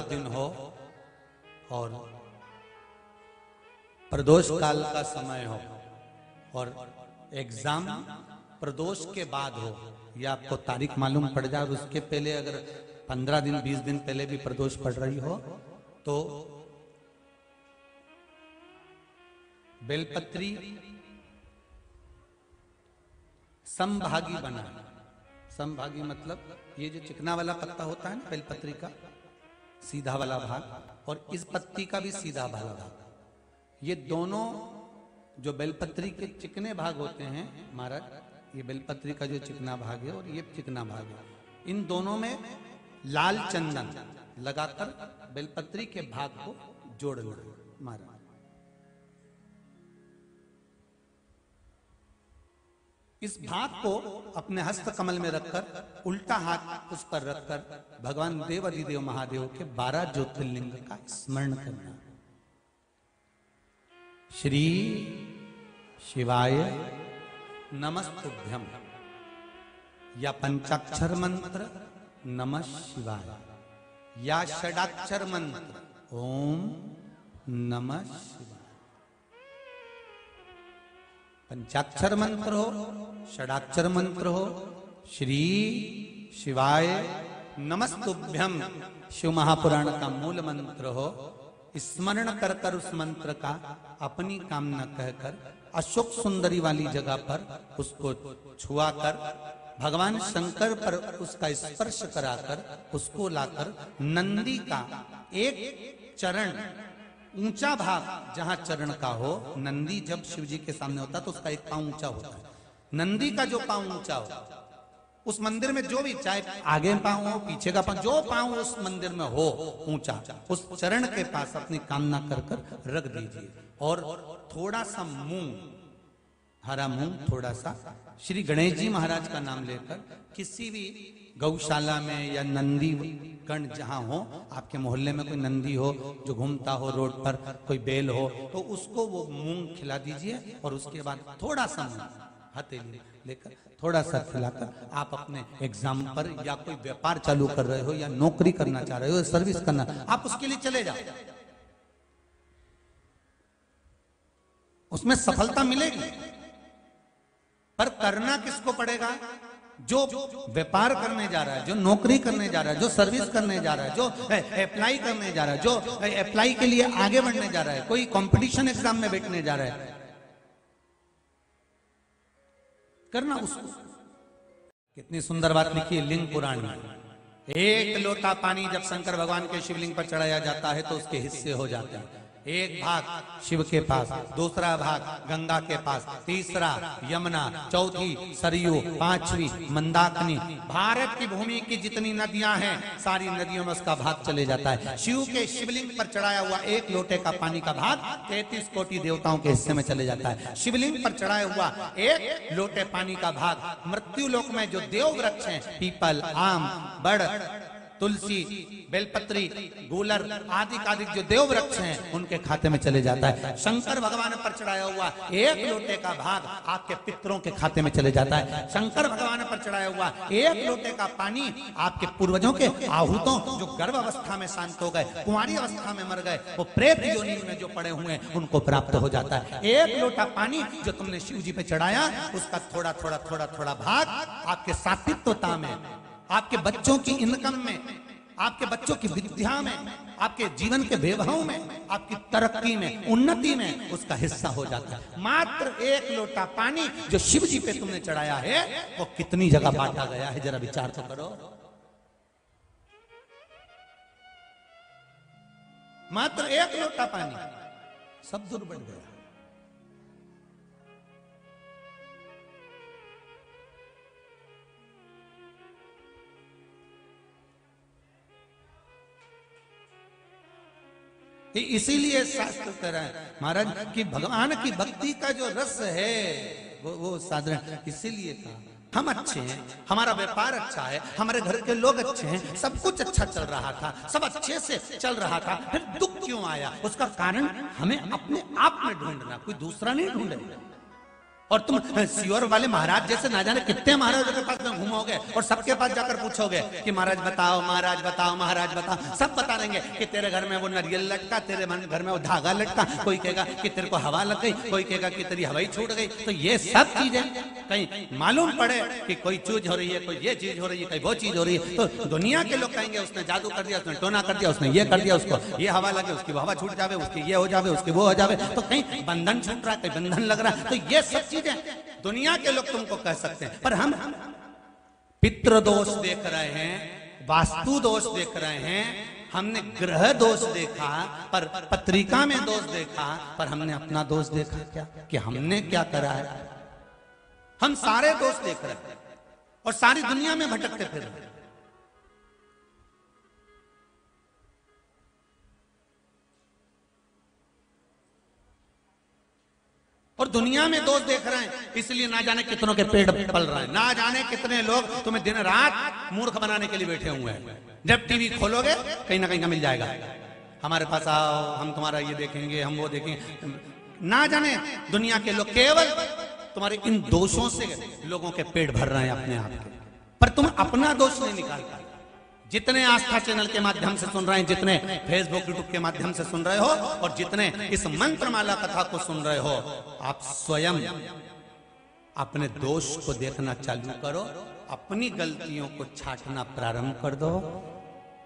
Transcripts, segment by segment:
दिन हो और प्रदोष काल का समय हो और एग्जाम प्रदोष के बाद हो, या आपको तारीख मालूम पड़ जाए और उसके पहले अगर 15 दिन 20 दिन पहले भी प्रदोष पड़ रही हो तो बेलपत्री समभागी बना। समभागी मतलब ये जो चिकना वाला पत्ता होता है ना बेलपत्री का, सीधा वाला भाग, और इस पत्ती का भी सीधा वाला भाग, ये दोनों जो बेलपत्री के चिकने भाग होते हैं महाराज, ये बेलपत्री का जो चिकना भाग है और ये चिकना भाग है, इन दोनों में लाल चंदन लगाकर बेलपत्री के भाग को जोड़ना महाराज। इस भाग को अपने हस्त कमल में रखकर उल्टा हाथ उस पर रखकर भगवान देवाधिदेव महादेव के 12 ज्योतिर्लिंग का स्मरण करना। श्री शिवाय नमस्तुभ्यम, या पंचाक्षर मंत्र नमः शिवाय, या षडाक्षर मंत्र ओम नमः शिवाय। पंचाक्षर मंत्र हो, षडाक्षर मंत्र हो, श्री शिवाय नमस्तुभ्यम शिव महापुराण का मूल मंत्र हो, स्मरण कर कर उस मंत्र का अपनी कामना कहकर अशोक सुंदरी वाली जगह पर उसको छुआ कर भगवान शंकर पर उसका स्पर्श कराकर उसको लाकर नंदी का एक चरण ऊंचा भाग जहां चरण का हो, नंदी जब शिव जी के सामने होता तो उसका एक पांव ऊंचा होता है, नंदी का जो पांव ऊंचा हो उस मंदिर में जो भी, चाहे आगे पांव हो पीछे का पांव, जो पांव उस मंदिर में हो ऊंचा, उस चरण के पास अपनी कामना कर कर रख दीजिए और थोड़ा सा मूंग, हरा मूंग थोड़ा सा, श्री गणेश जी महाराज का नाम लेकर किसी भी गौशाला में या नंदी गण जहां हो, आपके मोहल्ले में कोई नंदी हो जो घूमता हो रोड पर, कोई बैल हो, तो उसको वो मूंग खिला दीजिए और उसके बाद थोड़ा सा मूंग हथेली लेकर थोड़ा सा खिलाकर आप अपने एग्जाम पर या कोई व्यापार चालू कर रहे हो या नौकरी करना चाह रहे हो, सर्विस करना, आप उसके लिए चले जाओ, उसमें सफलता मिलेगी। पर करना किसको पड़ेगा? जो व्यापार करने जा रहा है, जो नौकरी करने जा रहा है, जो सर्विस करने जा रहा है, जो अप्लाई करने जा रहा है, जो अप्लाई के लिए आगे बढ़ने जा रहा है, कोई कंपटीशन एग्जाम में बैठने जा रहा है, करना उसको। कितनी सुंदर बात लिखी है लिंग पुराण में। एक लोटा पानी जब शंकर भगवान के शिवलिंग पर चढ़ाया जाता है तो उसके हिस्से हो जाते हैं। एक भाग शिव के पास, दूसरा भाग गंगा के पास, तीसरा यमुना, चौथी सरयू, पांचवी मंदाकिनी। भारत की भूमि की जितनी नदियां हैं सारी नदियों में उसका भाग चले जाता है। शिव के शिवलिंग पर चढ़ाया हुआ एक लोटे का पानी का भाग 33 कोटि देवताओं के हिस्से में चले जाता है। शिवलिंग पर चढ़ाया हुआ एक लोटे पानी का भाग मृत्यु लोक में जो देव वृक्ष हैं, पीपल, आम, बड़, तुलसी, बेलपत्री, गूलर आदि जो देव वृक्ष हैं उनके खाते में चले जाता है। शंकर भगवान पर चढ़ाया हुआ एक लोटे का भाग आपके पितरों के खाते में चले जाता है। शंकर भगवान पर चढ़ाया हुआ एक लोटे का पानी आपके पूर्वजों के आहूतों जो गर्भ अवस्था में शांत हो गए, कुंवारी अवस्था में मर गए, वो प्रेत योनि में जो पड़े हुए हैं उनको प्राप्त हो जाता है। एक लोटा पानी जो तुमने शिव जी पे चढ़ाया उसका थोड़ा थोड़ा थोड़ा थोड़ा भाग आपके सात्विकता में, आपके बच्चों की इनकम में, आपके बच्चों की विद्या में, आपके जीवन के वैभव में, आपकी तरक्की में, उन्नति में उसका हिस्सा हो जाता है। मात्र एक लोटा पानी जो शिव जी पे तुमने चढ़ाया है वो कितनी जगह बांटा गया है, जरा विचार तो करो। मात्र एक लोटा पानी सब दूर बढ़ गया। इसीलिए शास्त्र कह रहा है महाराज कि भगवान की भक्ति का जो रस है वो साधारण, इसीलिए कहा हम अच्छे हैं, हमारा व्यापार अच्छा है, हमारे घर के लोग अच्छे हैं, सब कुछ अच्छा चल रहा था, सब अच्छे से चल रहा था, फिर दुख क्यों आया? उसका कारण हमें अपने आप में ढूंढना, कोई दूसरा नहीं ढूंढेगा। और तुम सियोर वाले महाराज जैसे ना जाने कितने महाराजों के पास में घूमोगे और सबके पास जाकर पूछोगे कि महाराज बताओ, महाराज बताओ, महाराज बताओ। सब बता देंगे कि तेरे घर में वो नारियल लटका, तेरे घर में वो धागा लटका, कोई कहेगा कि तेरे को हवा लग गई, कोई कहेगा कि तेरी हवाई छूट गई। तो ये सब चीजें कहीं मालूम पड़े कि कोई चीज हो रही है, कोई ये चीज हो रही है, कोई वो चीज हो रही है, तो दुनिया के लोग कहेंगे उसने जादू कर दिया, उसने टोना कर दिया, उसने ये कर दिया, उसको ये हवा लगे, उसकी हवा छूट जावे, उसकी ये हो जावे, उसकी वो हो जावे। तो कहीं बंधन छूट रहा है, कहीं बंधन लग रहा है। तो ये सब चीजें दुनिया के लोग तुमको कह सकते हैं, पर हम पितृ दोष देख रहे हैं, वास्तु दोष देख रहे हैं, हमने ग्रह दोष देखा, पर पत्रिका में दोष देखा, पर हमने अपना दोष देखा क्या कि हमने क्या करा है। हम सारे दोष देख रहे हैं और सारी दुनिया में भटकते फिर रहे हैं। और दुनिया में दोष देख रहे हैं, इसलिए ना जाने कितनों के पेड़ पल रहे हैं, ना जाने कितने लोग तुम्हें दिन रात मूर्ख बनाने के लिए बैठे हुए हैं। जब टीवी खोलोगे कहीं ना कहीं का मिल जाएगा, हमारे पास आओ, हम तुम्हारा ये देखेंगे, हम वो देखेंगे। ना जाने दुनिया के लोग केवल तुम्हारे इन दोषों से लोगों के पेट भर रहे हैं अपने आप के, पर तुम अपना दोष नहीं निकाल पाए। जितने आस्था चैनल के माध्यम से सुन रहे हैं, जितने फेसबुक यूट्यूब के माध्यम से सुन रहे हो, और जितने इस मंत्रमाला कथा को सुन रहे हो, आप स्वयं अपने दोष को देखना चालू करो, अपनी गलतियों को छांटना प्रारंभ कर दो।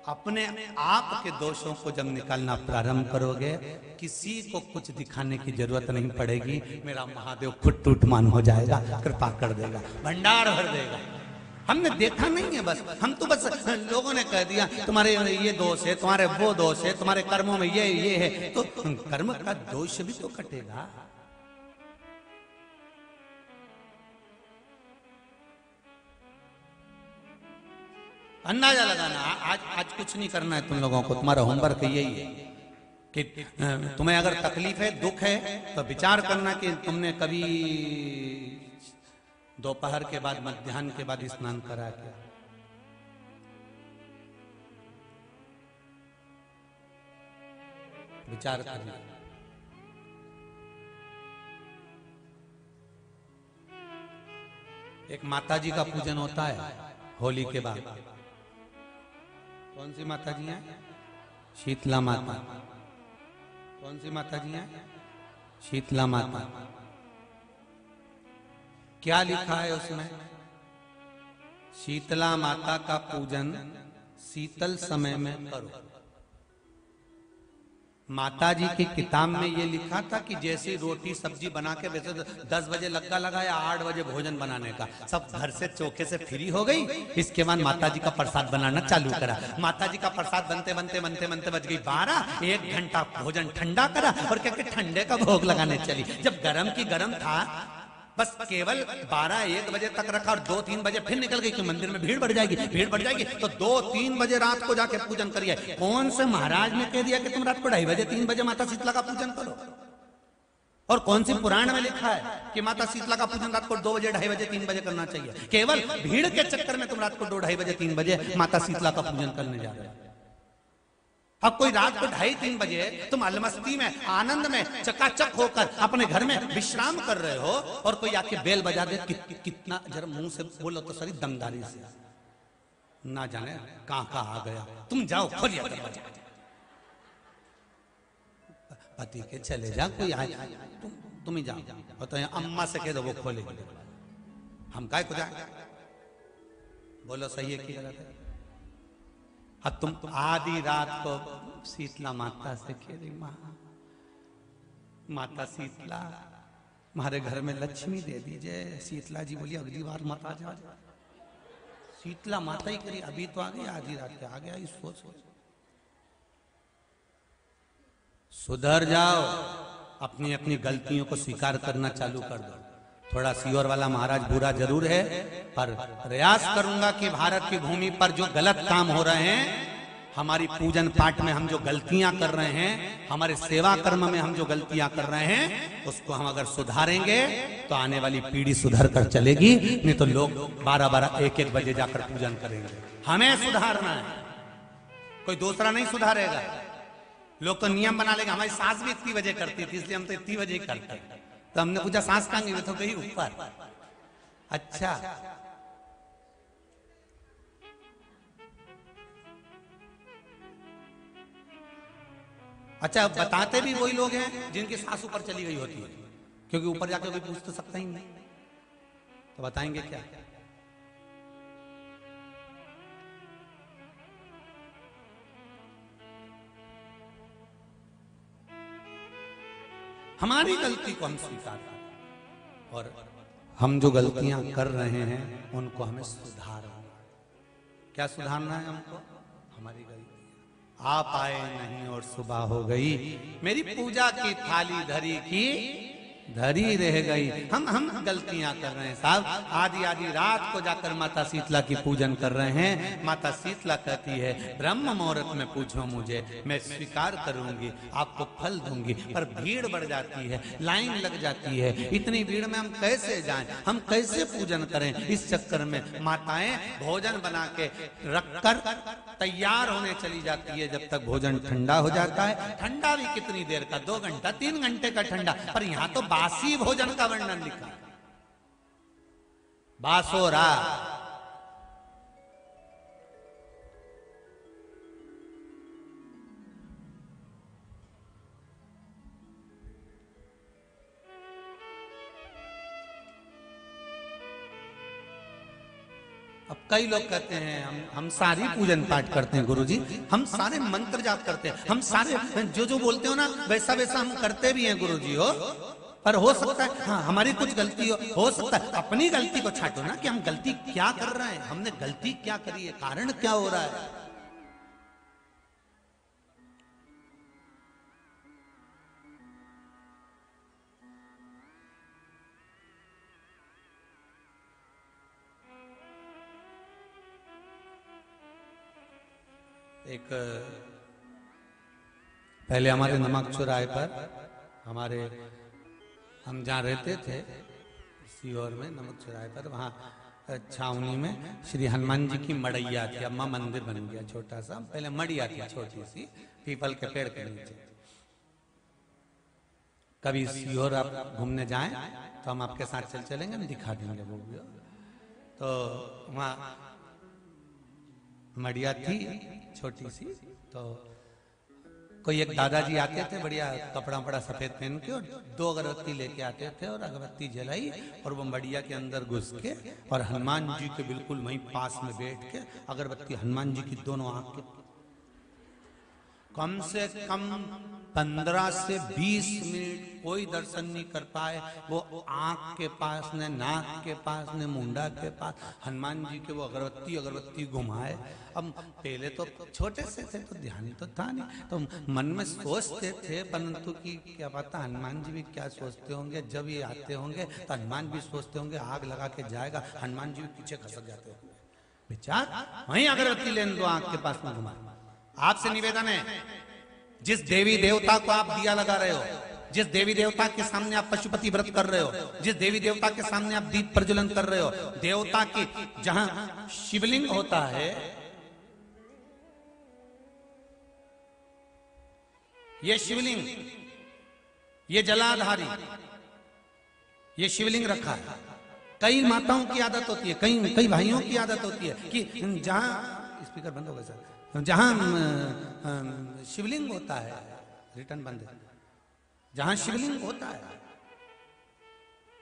अपने आप के दोषों को जब निकालना प्रारंभ करोगे, किसी को कुछ दिखाने की जरूरत नहीं पड़ेगी। मेरा महादेव खुद टूटमान हो जाएगा, कृपा कर देगा, भंडार भर देगा। हमने देखा नहीं है, बस हम तो बस लोगों ने कह दिया तुम्हारे ये दोष है, तुम्हारे वो दोष है, तुम्हारे कर्मों में ये है, तो कर्म का दोष भी तो कटेगा। अंदाजा लगाना। आज कुछ नहीं करना है तुम लोगों को, तुम्हारा होमवर्क यही है कि तुम्हें अगर तकलीफ है, दुख है, तो विचार करना कि तुमने कभी दोपहर के बाद, मध्याह्न के बाद स्नान करा क्या। विचार करना। एक माता जी का पूजन होता है होली के बाद। कौन सी माता जी हैं? शीतला माता। कौन सी माता जी हैं? शीतला माता। क्या लिखा है उसमें? शीतला माता का पूजन शीतल समय में करो। माता जी की किताब में ये लिखा था कि जैसी रोटी सब्जी बना के, वैसे 10 बजे लग्गा लगाया, 8 बजे भोजन बनाने का, सब घर से चौके से फ्री हो गई। इसके बाद माता जी का प्रसाद बनाना चालू करा। माता जी का प्रसाद बनते बनते बनते बनते बज गई 12। 1 घंटा भोजन ठंडा करा और क्या ठंडे का भोग लगाने चली। जब गरम की गरम था, बस केवल 12-1 बजे तक रखा और 2-3 बजे फिर निकल गई कि मंदिर में भीड़ बढ़ जाएगी, भीड़ बढ़ जाएगी। तो 2-3 बजे रात को जाके पूजन करिए। कौन से महाराज ने कह दिया कि तुम रात को 2:30 बजे 3 बजे माता शीतला का पूजन करो? और कौन सी पुराण में लिखा है कि माता शीतला का पूजन रात को 2 बजे 2:30 बजे 3 बजे करना चाहिए? केवल भीड़ के चक्कर में तुम रात को 2-2:30 बजे 3 बजे माता शीतला का पूजन करने जा रहे हो। अब कोई रात को 2:30-3 बजे तुम अलमस्ती में, आनंद में, चकाचक होकर अपने घर में विश्राम कर रहे हो, और कोई आके बेल बजा दे, कितना जरा मुंह से बोलो तो सही दमदारी से, ना जाने कहां आ गया। तुम जाओ, खोलिए दरवाजा, पति के चले जा, कोई आए, तुम ही जाओ। और तो अम्मा से कह दो, वो खोलेगी। हम काय को जाए? बोलो सही है कि गलत है? अब तुम आधी रात को शीतला माता से कह रही, माता शीतला हमारे घर में लक्ष्मी दे दीजिए। शीतला जी बोली अगली बार मत आ जा। शीतला माता ही करी, अभी तो आ गई, आधी रात के आ गया। इस सोच सुधर जाओ, अपनी अपनी गलतियों को स्वीकार करना चालू कर दो। थोड़ा सीहोर वाला महाराज बुरा जरूर है, पर प्रयास करूंगा कि भारत की भूमि पर जो गलत काम हो रहे हैं, हमारी पूजन पाठ में हम जो गलतियां कर रहे हैं, हमारे सेवा कर्म में हम जो गलतियां कर रहे हैं, उसको हम अगर सुधारेंगे तो आने वाली पीढ़ी सुधर कर चलेगी। नहीं तो लोग 12-12, 1-1 बजे जाकर पूजन करेंगे। हमें सुधारना है, कोई दूसरा नहीं सुधारेगा। लोग तो नियम बना लेंगे, हमारी सास भी इतनी बजे करती थी इसलिए हम तो इतनी बजे ही करते हैं। तो हमने पूछा सांस कहाँ गई, तो गई ऊपर। अच्छा, अच्छा, बताते भी वही लोग हैं जिनकी सांस ऊपर चली गई होती है, क्योंकि ऊपर जाकर कोई पूछ तो सकता ही नहीं, तो बताएंगे क्या। हमारी गलती को हम स्वीकार करें और हम जो गलतियां कर रहे हैं उनको हमें सुधारना। क्या सुधारना है हमको? हमारी गलती। आप आए नहीं और सुबह हो गई, मेरी पूजा की थाली धरी की धरी रह गई। हम गलतियां कर रहे हैं साहब। आधी आधी रात को जाकर माता शीतला की पूजन कर रहे हैं। माता शीतला कहती है ब्रह्म मुहूर्त में पूछो मुझे, मैं स्वीकार करूंगी, आपको फल दूंगी। पर भीड़ बढ़ जाती है, लाइन लग जाती है। इतनी भीड़ में हम कैसे जाएं, हम कैसे पूजन करें? इस चक्कर में माताएं भोजन बना के रखकर तैयार होने चली जाती है। जब तक भोजन ठंडा हो जाता है, ठंडा भी कितनी देर का, 2 घंटा 3 घंटे का ठंडा। पर यहां तो बासी भोजन का वर्णन लिखा, बासोरा। अब कई लोग कहते हैं हम सारी पूजन पाठ करते हैं गुरुजी, हम सारे मंत्र जाप करते हैं, हम सारे जो बोलते हो ना वैसा वैसा हम करते भी हैं गुरुजी हो। पर हो सकता है हाँ हमारी कुछ गलती हो सकता है। अपनी गलती को छांटो ना कि हम गलती क्या कर रहे हैं, हमने गलती क्या करी है, कारण क्या हो रहा है। एक पहले हमारे नमक चौराहे पर हमारे हम जहाँ रहते थे सीहोर में, नमक चौराहे पर, वहाँ छावनी में श्री हनुमान जी की मड़ैया थी। अब मंदिर बन गया छोटा सा, पहले मड़िया थी छोटी सी, पीपल के पेड़ के नीचे। कभी सीहोर आप घूमने जाएं तो हम आपके साथ चलेंगे, हम दिखा देंगे वो। तो वहाँ मड़िया थी छोटी सी। तो कोई एक दादाजी आते थे, बढ़िया कपड़ा बड़ा सफेद पहन के, और 2 अगरबत्ती लेके आते थे और अगरबत्ती जलाई और वो मड़िया के अंदर घुस के और हनुमान जी के बिल्कुल वहीं पास में बैठ के अगरबत्ती हनुमान जी की दोनों आंख के कम से कम 15 से 20 मिनट कोई दर्शन नहीं कर पाए। वो आंख के पास ने, नाक के पास ने, मुंडा के पास हनुमान जी के वो अगरबत्ती घुमाए। अब पहले तो छोटे से थे तो ध्यान तो था नहीं, तो मन में सोचते थे, परंतु कि क्या पता हनुमान जी भी क्या सोचते होंगे। जब ये आते होंगे तो हनुमान भी सोचते होंगे आग लगा के जाएगा, हनुमान जी भी पीछे खसक जाते होंगे। विचार वहीं अगरबत्ती लेने दो, आंख के पास में घुमा। आपसे निवेदन है, जिस देवी देवता को आप दिया लगा रहे हो, जिस देवी देवता के सामने आप पशुपति व्रत कर रहे हो, जिस देवी देवता के सामने आप दीप प्रज्वलन कर रहे हो, देवता की जहां शिवलिंग होता है, ये शिवलिंग, ये जलाधारी, ये शिवलिंग रखा है। कई माताओं की आदत होती है, कई भाइयों की आदत होती है कि जहां, स्पीकर बंद हो गया सर, जहां शिवलिंग होता है, रिटर्न बंद है, जहां शिवलिंग होता है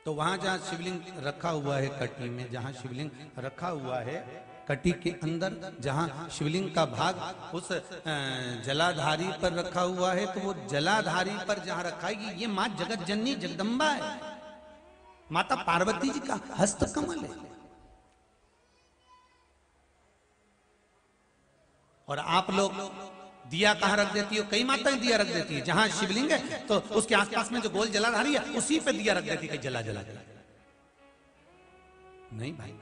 तो वहां जहां शिवलिंग रखा हुआ है कटी में, जहां शिवलिंग रखा हुआ है कटी के अंदर, जहां शिवलिंग का भाग उस जलाधारी पर रखा हुआ है, तो वो जलाधारी पर जहां रखा है ये मां जगत जननी जगदम्बा है, माता पार्वती जी का हस्त कमल है। और आप लोग दिया कहां रख देती हो? कई माताएं दिया रख देती है, जहां शिवलिंग है तो उसके आसपास में जो गोल जलाधारी है उसी पे दिया रख देती है, जला जला जला। नहीं भाई,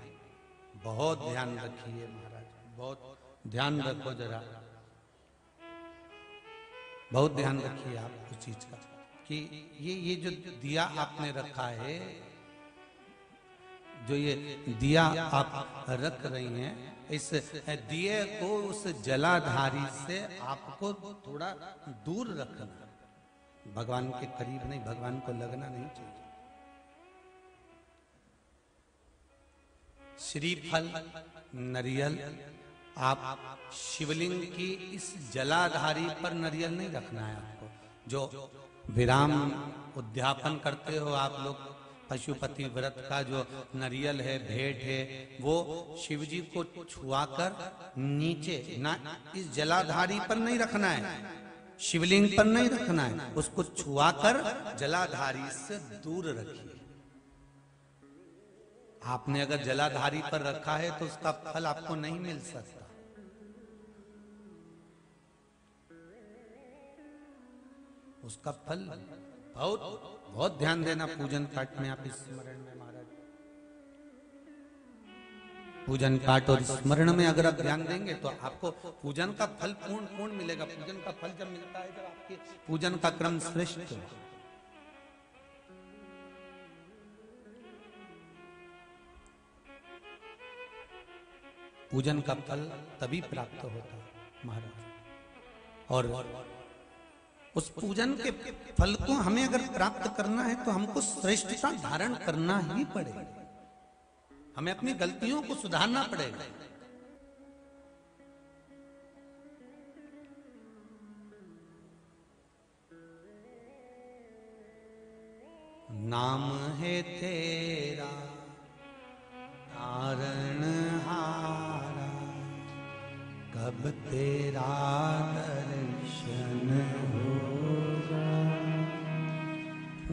बहुत ध्यान रखिए महाराज, बहुत ध्यान रखो जरा, बहुत ध्यान रखिए आप उस चीज का कि ये जो दिया आपने रखा है, जो ये दिया आप रख रही हैं, इस दिए को उस जलाधारी से आपको थोड़ा दूर रखना, भगवान के करीब नहीं, भगवान को लगना नहीं चाहिए। श्रीफल, नरियल। आप शिवलिंग की इस जलाधारी पर नरियल नहीं रखना है आपको। जो विराम उद्यापन करते हो आप लोग, पशुपति व्रत का जो नरियल है, भेंट है, वो शिव जी को छुआकर नीचे ना, इस जलाधारी पर नहीं रखना है, शिवलिंग पर नहीं रखना है, उसको छुआकर जलाधारी से दूर रखिए। आपने अगर जलाधारी पर रखा है तो उसका फल आपको नहीं मिल सकता। उसका फल बहुत बहुत ध्यान देना पूजन पाठ में। आप स्मरण में महाराज, पूजन पाठ और स्मरण में अगर आप ध्यान देंगे तो आपको पूजन का फल पूर्ण मिलेगा। पूजन का फल जब मिलता है जब आपके पूजन का क्रम श्रेष्ठ हो। पूजन का फल तभी प्राप्त होता है महाराज। और उस पूजन के फल को हमें अगर प्राप्त करना है तो हमको श्रेष्ठता धारण करना ही पड़ेगा। हमें अपनी गलतियों को सुधारना पड़ेगा। नाम है तेरा तारण हारा, कब तेरा दर्शन होगा।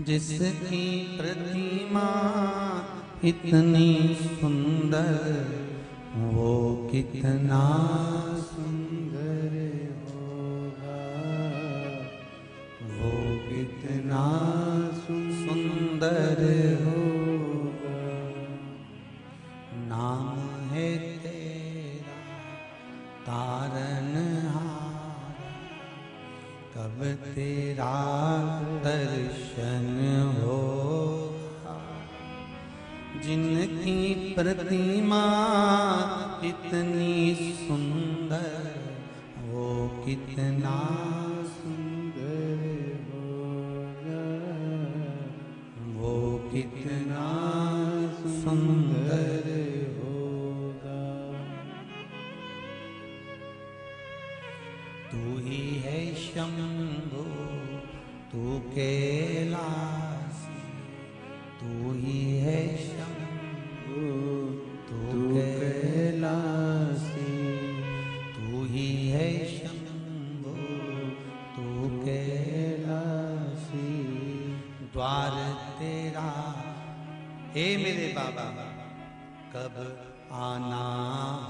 जिसकी प्रतिमा इतनी सुंदर, वो कितना सुंदर होगा, वो कितना सुंदर होगा। नाम है तेरा तारण हारा, कब तेरा दर्शन होगा। जिनकी प्रतिमा इतनी सुंदर, वो कितना सुंदर होगा, वो कितना सुंदर होगा। तू ही है शंभु, तू कैलासी, तू ही है शंभु, तू कैलासी, तू ही है शंभु, तू कैलासी। द्वार तेरा हे मेरे बाबा कब आना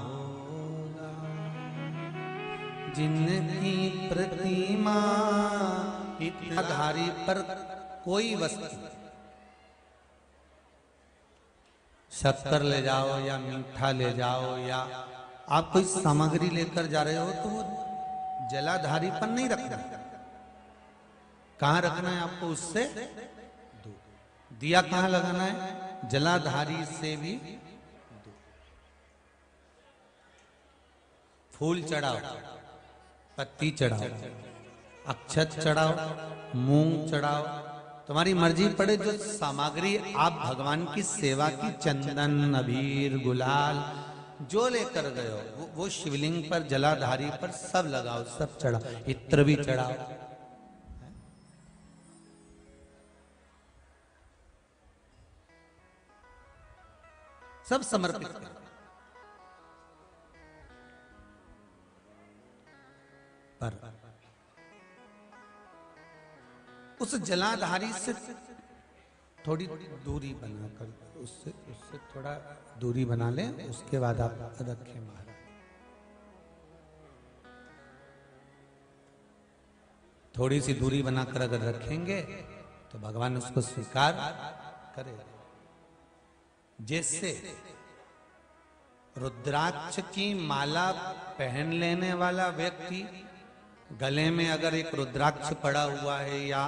होगा। जिनकी प्रतिमा इतना धारी पर कोई वस्तु, शक्कर ले जाओ या मीठा ले जाओ या आप कोई सामग्री लेकर जा रहे हो तो वो जलाधारी पर नहीं रखना। कहां रखना है आपको? उससे दूर। दिया कहां लगाना है? जलाधारी से भी दूर। फूल चढ़ाओ, पत्ती चढ़ाओ, अक्षत चढ़ाओ, मूंग चढ़ाओ, तुम्हारी मर्जी पड़े। जो सामग्री आप भगवान की सेवा की, चंदन, अबीर, गुलाल जो लेकर गए हो वो शिवलिंग पर, जलाधारी पर सब लगाओ, सब चढ़ाओ। इत्र भी चढ़ाओ। सब समर्पित करो। पर उस जलाधारी से थोड़ी दूरी बनाकर, उससे थोड़ा दूरी बना लें, उसके बाद आप रखें महाराज। थोड़ी सी दूरी बनाकर अगर रखेंगे तो भगवान उसको स्वीकार करेगा। जैसे रुद्राक्ष की माला पहन लेने वाला व्यक्ति, गले में अगर एक रुद्राक्ष पड़ा हुआ है या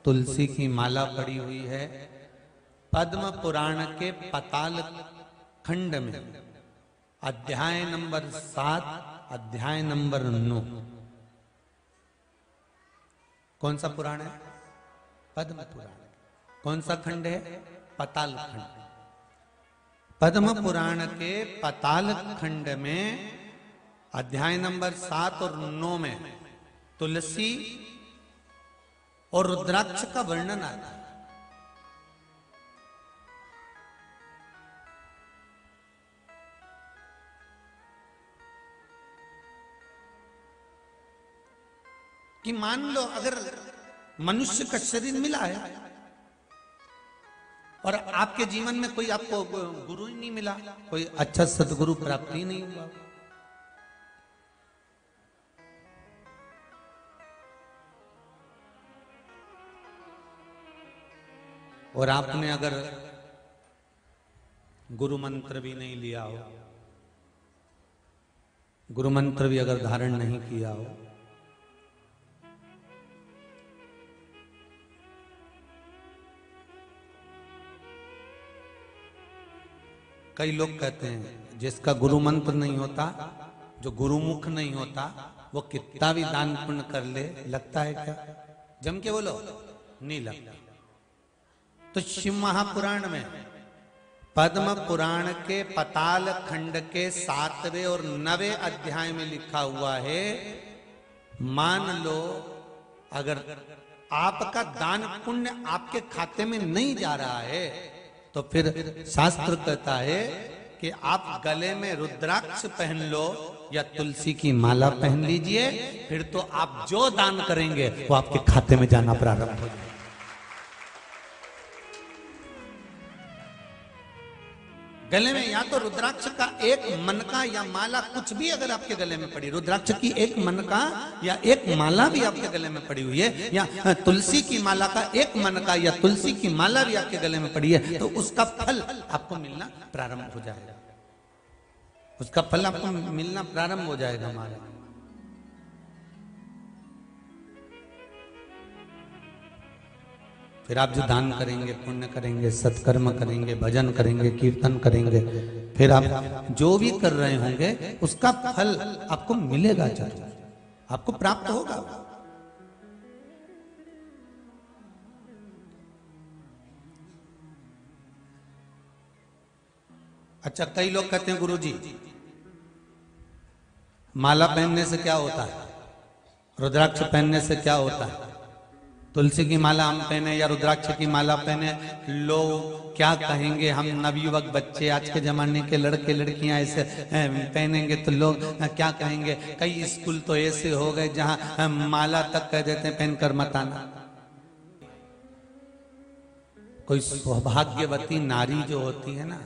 तुलसी की माला पड़ी हुई है, पद्म पुराण के पाताल खंड में अध्याय नंबर 7, अध्याय नंबर 9, कौन सा पुराण है? पद्म पुराण। कौन सा खंड है? पाताल खंड। पद्म पुराण के पाताल खंड में अध्याय नंबर 7 और 9 में तुलसी और रुद्राक्ष का वर्णन आता है। कि मान लो अगर मनुष्य का शरीर मिला है और आपके जीवन में कोई आपको गुरु ही नहीं मिला, कोई अच्छा सदगुरु प्राप्त ही नहीं हुआ, और आपने अगर गुरु मंत्र भी नहीं लिया हो, गुरु मंत्र भी अगर धारण नहीं किया हो, कई लोग कहते हैं जिसका गुरु मंत्र नहीं होता, जो गुरुमुख नहीं होता, वो कितना भी दान पुण्य कर ले, लगता है क्या? जम के बोलो, नहीं लगता। तो शिव महापुराण में पद्म पुराण के पाताल खंड के 7वें और 9वें अध्याय में लिखा हुआ है, मान लो अगर आपका दान पुण्य आपके खाते में नहीं जा रहा है तो फिर शास्त्र कहता है कि आप गले में रुद्राक्ष पहन लो या तुलसी की माला पहन लीजिए, फिर तो आप जो दान करेंगे वो आपके खाते में जाना प्रारंभ हो जाएगा। गले में या तो रुद्राक्ष का एक मनका या माला, कुछ भी अगर आपके गले में पड़ी, रुद्राक्ष की एक मनका या एक माला भी आपके गले में पड़ी हुई है, या तुलसी की माला का एक मनका या तुलसी की माला भी आपके गले में पड़ी है, तो उसका फल आपको मिलना प्रारंभ हो जाएगा। उसका फल आपको मिलना प्रारंभ हो जाएगा। हमारा फिर आप जो दान करेंगे, पुण्य करेंगे, सत्कर्म करेंगे, भजन करेंगे, कीर्तन करेंगे, फिर आप जो भी कर रहे होंगे उसका फल आपको मिलेगा, जरूर आपको प्राप्त होगा। अच्छा, कई लोग कहते हैं गुरुजी माला पहनने से क्या होता है, रुद्राक्ष पहनने से क्या होता है, तुलसी की माला हम पहने या रुद्राक्ष की माला पहने, लोग क्या कहेंगे, हम नवयुवक बच्चे, आज के जमाने के लड़के लड़कियां ऐसे पहनेंगे तो लोग क्या कहेंगे। कई स्कूल तो ऐसे हो गए जहां माला तक कह देते हैं पहनकर मत आना। कोई सौभाग्यवती नारी जो होती है ना,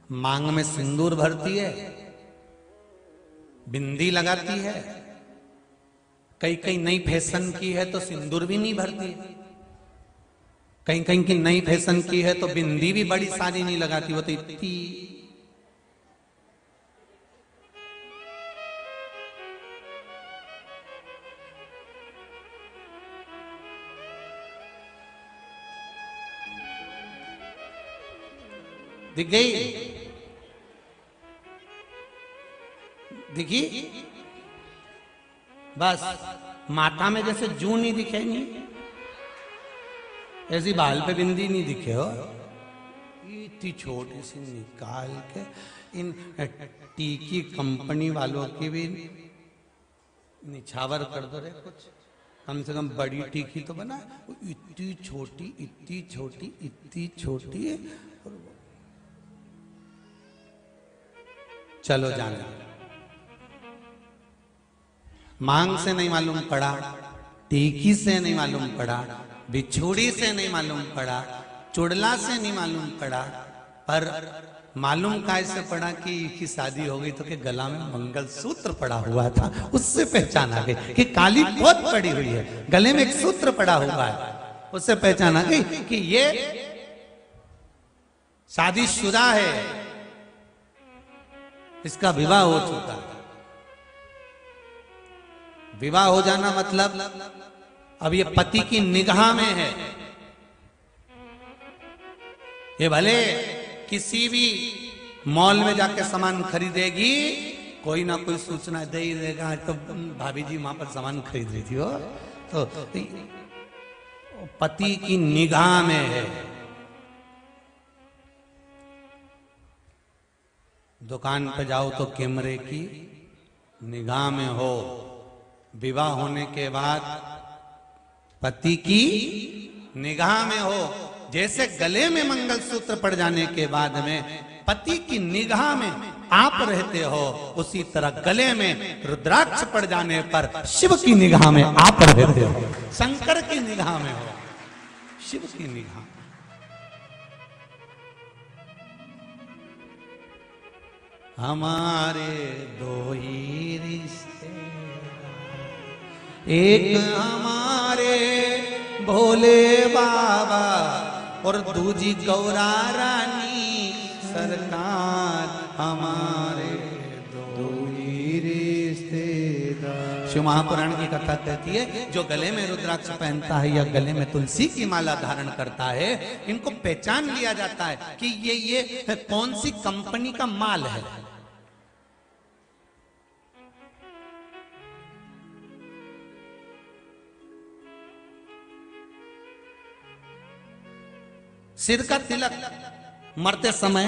मांग में सिंदूर भरती है, बिंदी लगाती है, कई कई नई फैशन की है तो सिंदूर भी नहीं भरती, कहीं कहीं की नई फैशन की है तो बिंदी भी बड़ी सारी नहीं लगाती, वो तो इतनी दिख गई, दिखी बस। माथा में जैसे जू नहीं दिखे, नहीं ऐसी बाल पे बिंदी नहीं दिखे हो, इतनी छोटी सी निकाल के। इन टीकी कंपनी वालों की भी निछावर कर दो रे, कुछ कम से कम बड़ी टीकी तो बना। इतनी छोटी, इतनी छोटी, इतनी छोटी है। चलो जाने, मांग से नहीं मालूम पड़ा, टीकी से नहीं मालूम पड़ा, बिछुड़ी से नहीं मालूम पड़ा, चुड़ला से नहीं मालूम पड़ा, पर मालूम कैसे पड़ा कि शादी हो गई तो कि गला में मंगलसूत्र पड़ा हुआ था, उससे पहचान आ गई कि काली बहुत पड़ी हुई है, गले में एक सूत्र पड़ा हुआ है, उससे पहचान आ गई कि ये शादीशुदा है, इसका विवाह हो चुका है। विवाह हो जाना मतलब अब ये पति की निगाह में है। ये भले किसी भी मॉल में जाके सामान खरीदेगी, कोई ना कोई सूचना दे ही देगा, तो भाभी जी वहां पर सामान खरीद रही थी वो, तो पति की निगाह में है। दुकान पे जाओ तो कैमरे की निगाह में हो, विवाह होने के बाद पति की निगाह में हो। जैसे गले में मंगलसूत्र पड़ जाने के बाद में पति की निगाह में आप रहते हो, उसी तरह गले में रुद्राक्ष पड़ जाने पर शिव की निगाह में आप रहते हो, शंकर की निगाह में हो, शिव की निगाह। हमारे दो ही रिश्ते, एक हमारे भोले बाबा और दूजी गौरा रानी सरकार, हमारे दो ही रिश्तेदार। शिव महापुराण की कथा कहती है जो गले में रुद्राक्ष पहनता है या गले में तुलसी की माला धारण करता है, इनको पहचान लिया जाता है कि ये कौन सी कंपनी का माल है। सिर का तिलक मरते समय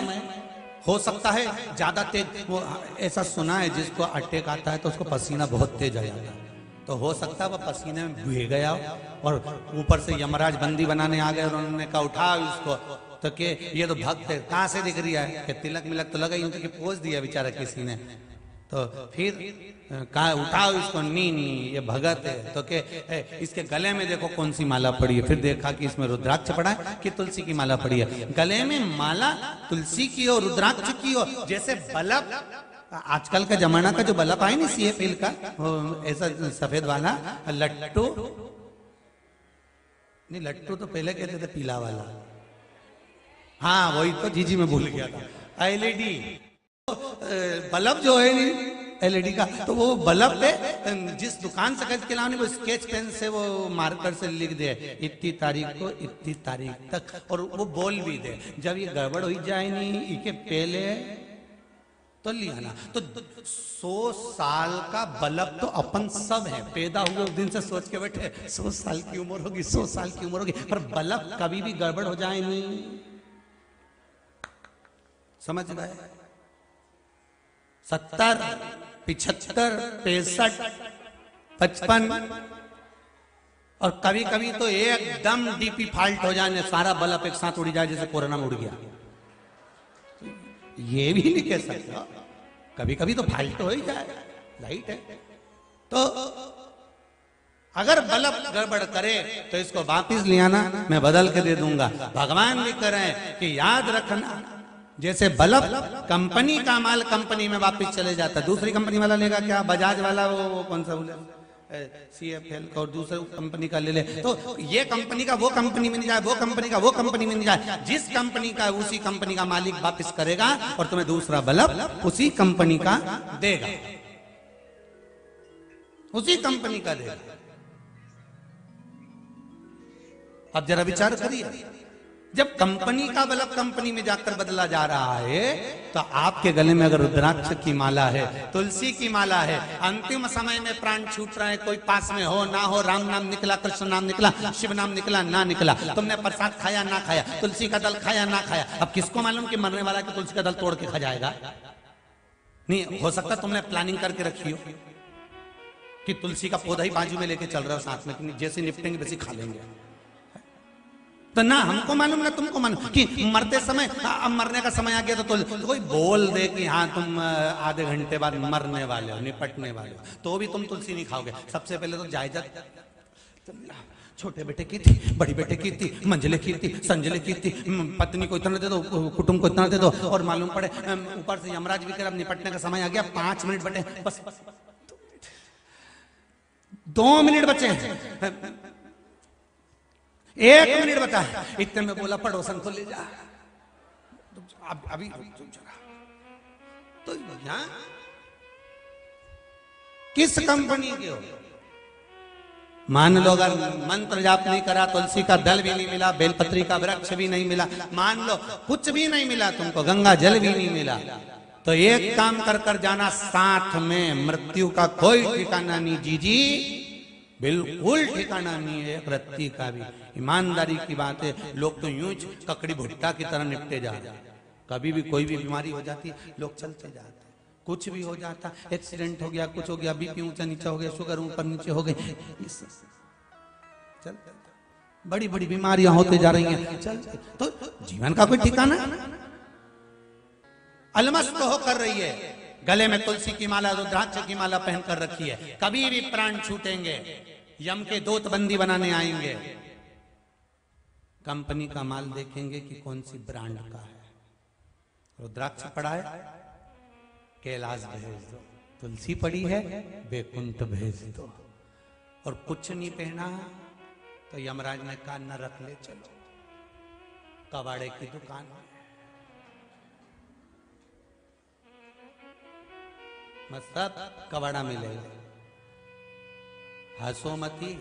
हो सकता है ज्यादा तेज, वो ऐसा सुना है जिसको अटैक आता है तो उसको पसीना बहुत तेज आ जाता है, तो हो सकता है वो पसीने में भीग गया और ऊपर से यमराज बंदी बनाने आ गए और उन्होंने कहा उठा इसको, तो के ये तो भक्त है, कहां से दिख रही है कि तिलक मिलक तो लगा ही, उनके पोज दिया बेचारा किसी ने, तो फिर कहा उठाओ इसको, नी नी ये भगत है, तो के इसके गले में देखो कौन सी माला पड़ी है, फिर देखा कि इसमें रुद्राक्ष पड़ा है कि तुलसी की माला पड़ी है। गले में माला तुलसी की हो, रुद्राक्ष की हो, जैसे बल्ब, आजकल का जमाना का जो बल्ब आए ना CFL का, ऐसा सफेद वाला लट्टू, नहीं लट्टू तो पहले कहते थे पीला वाला, हाँ वही तो जीजी में भूल गया था, LED बल्ब जो है LED का, तो वो बल्ब पे जिस दुकान से खरीद के लाने वो स्केच पेन से वो मार्कर से लिख दे इतनी तारीख को इतनी तारीख तक, और वो बोल भी दे जब ये गड़बड़ हो जाए नहीं इके पहले तो लिया ना। तो 100 साल का बल्ब तो अपन सब है, पैदा हुए उस दिन से सोच के बैठे 100 साल की उम्र होगी, 100 साल की उम्र होगी, पर बल्ब कभी भी गड़बड़ हो जाए नहीं, समझ गए। 70, 75, 65, 55 और कभी कभी तो एकदम डीपी फॉल्ट हो जाने, सारा बल्ब एक साथ उड़ जाए जैसे कोरोना में उड़ गया, ये भी नहीं कह सकता, कभी कभी तो फॉल्ट हो ही जाए, लाइट है। तो अगर बल्ब गड़बड़ करे तो इसको वापिस ले आना, मैं बदल के दे दूंगा। भगवान भी कह रहे हैं कि याद रखना, जैसे बल्ब कंपनी का माल कंपनी में वापस चले जाता है, दूसरी कंपनी वाला लेगा क्या, बजाज वाला वो कौन सा बोले CFL का, और दूसरे कंपनी का ले ले, तो ये कंपनी का वो कंपनी में नहीं जाए, वो कंपनी का वो कंपनी में नहीं जाए, जिस कंपनी का उसी कंपनी का मालिक वापस करेगा और तुम्हें दूसरा बल्ब उसी कंपनी का देगा, उसी कंपनी का देगा। अब जरा विचार करिए, जब कंपनी का बल्ब कंपनी में जाकर बदला जा रहा है, तो आपके गले में अगर रुद्राक्ष की माला है, तुलसी की माला है, अंतिम समय में प्राण छूट रहा है, कोई पास में हो ना हो, राम नाम निकला, कृष्ण नाम निकला, शिव नाम निकला ना निकला, तुमने प्रसाद खाया ना खाया, तुलसी का दल खाया ना खाया, अब किसको मालूम कि मरने वाला कि तुलसी का दल तोड़ के खा जाएगा। नहीं हो सकता तुमने प्लानिंग करके रखी हो कि तुलसी का पौधा ही बाजू में लेके चल रहा हो साथ में, जैसे निपटेंगे वैसे खा लेंगे, तो ना हमको मालूम ना तुमको मालूम कि मरते समय, अब मरने का समय आ गया तो कोई बोल दे कि हाँ तुम आधे घंटे बाद मरने वाले हो, निपटने वाले हो, तो भी तुम तुलसी नहीं खाओगे। सबसे पहले तो जायजा, छोटे बेटे की थी, बड़ी बेटे की थी, मंजिले की थी, संजले की थी, पत्नी को इतना दे दो, कुटुंब को इतना दे दो, और मालूम पड़े ऊपर से यमराज भी कर अब निपटने का समय आ गया, 5 मिनट बटे, बस 2 मिनट बचे, 1 मिनट बता, इतने में बोला पड़ोसन को ले जा, अभी तो यहां किस कंपनी के हो, मान लो अगर मंत्र जाप नहीं करा, तुलसी का दल भी नहीं मिला, बेलपत्री का वृक्ष भी नहीं मिला, मान लो कुछ भी नहीं मिला तुमको, गंगा जल भी नहीं मिला, तो एक काम कर कर जाना, साथ में मृत्यु का कोई ठिकाना नहीं, जीजी बिल्कुल ठिकाना नहीं है, रत्ती का भी। ईमानदारी की बात है, लोग तो यूं ककड़ी भुट्टा की तरह निपटे जा रहे हैं, कभी भी कोई भी बीमारी हो जाती है, लोग चलते जाते हैं। कुछ भी हो जाता, एक्सीडेंट हो गया, कुछ हो गया, बीपी ऊंचा नीचा हो गया, शुगर ऊपर नीचे हो गई, चल बड़ी बड़ी बीमारियां होते जा रही हैं, चल तो जीवन का कोई ठिकाना। अलमस्त हो कर रही है, गले में तुलसी की माला, रुद्राक्ष की माला पहन कर रखी है। कभी भी प्राण छूटेंगे, यम के दूत बंदी बनाने आएंगे। कंपनी का माल देखेंगे कि कौन सी ब्रांड का है। रुद्राक्ष पड़ा है, कैलाश भेज दो। तुलसी पड़ी है, बैकुंठ भेज दो। और कुछ नहीं पहना तो यमराज ने कहा न रख ले, चलो कबाड़े की दुकान में। सब कबाड़ा मिलेगा। हंसो मती,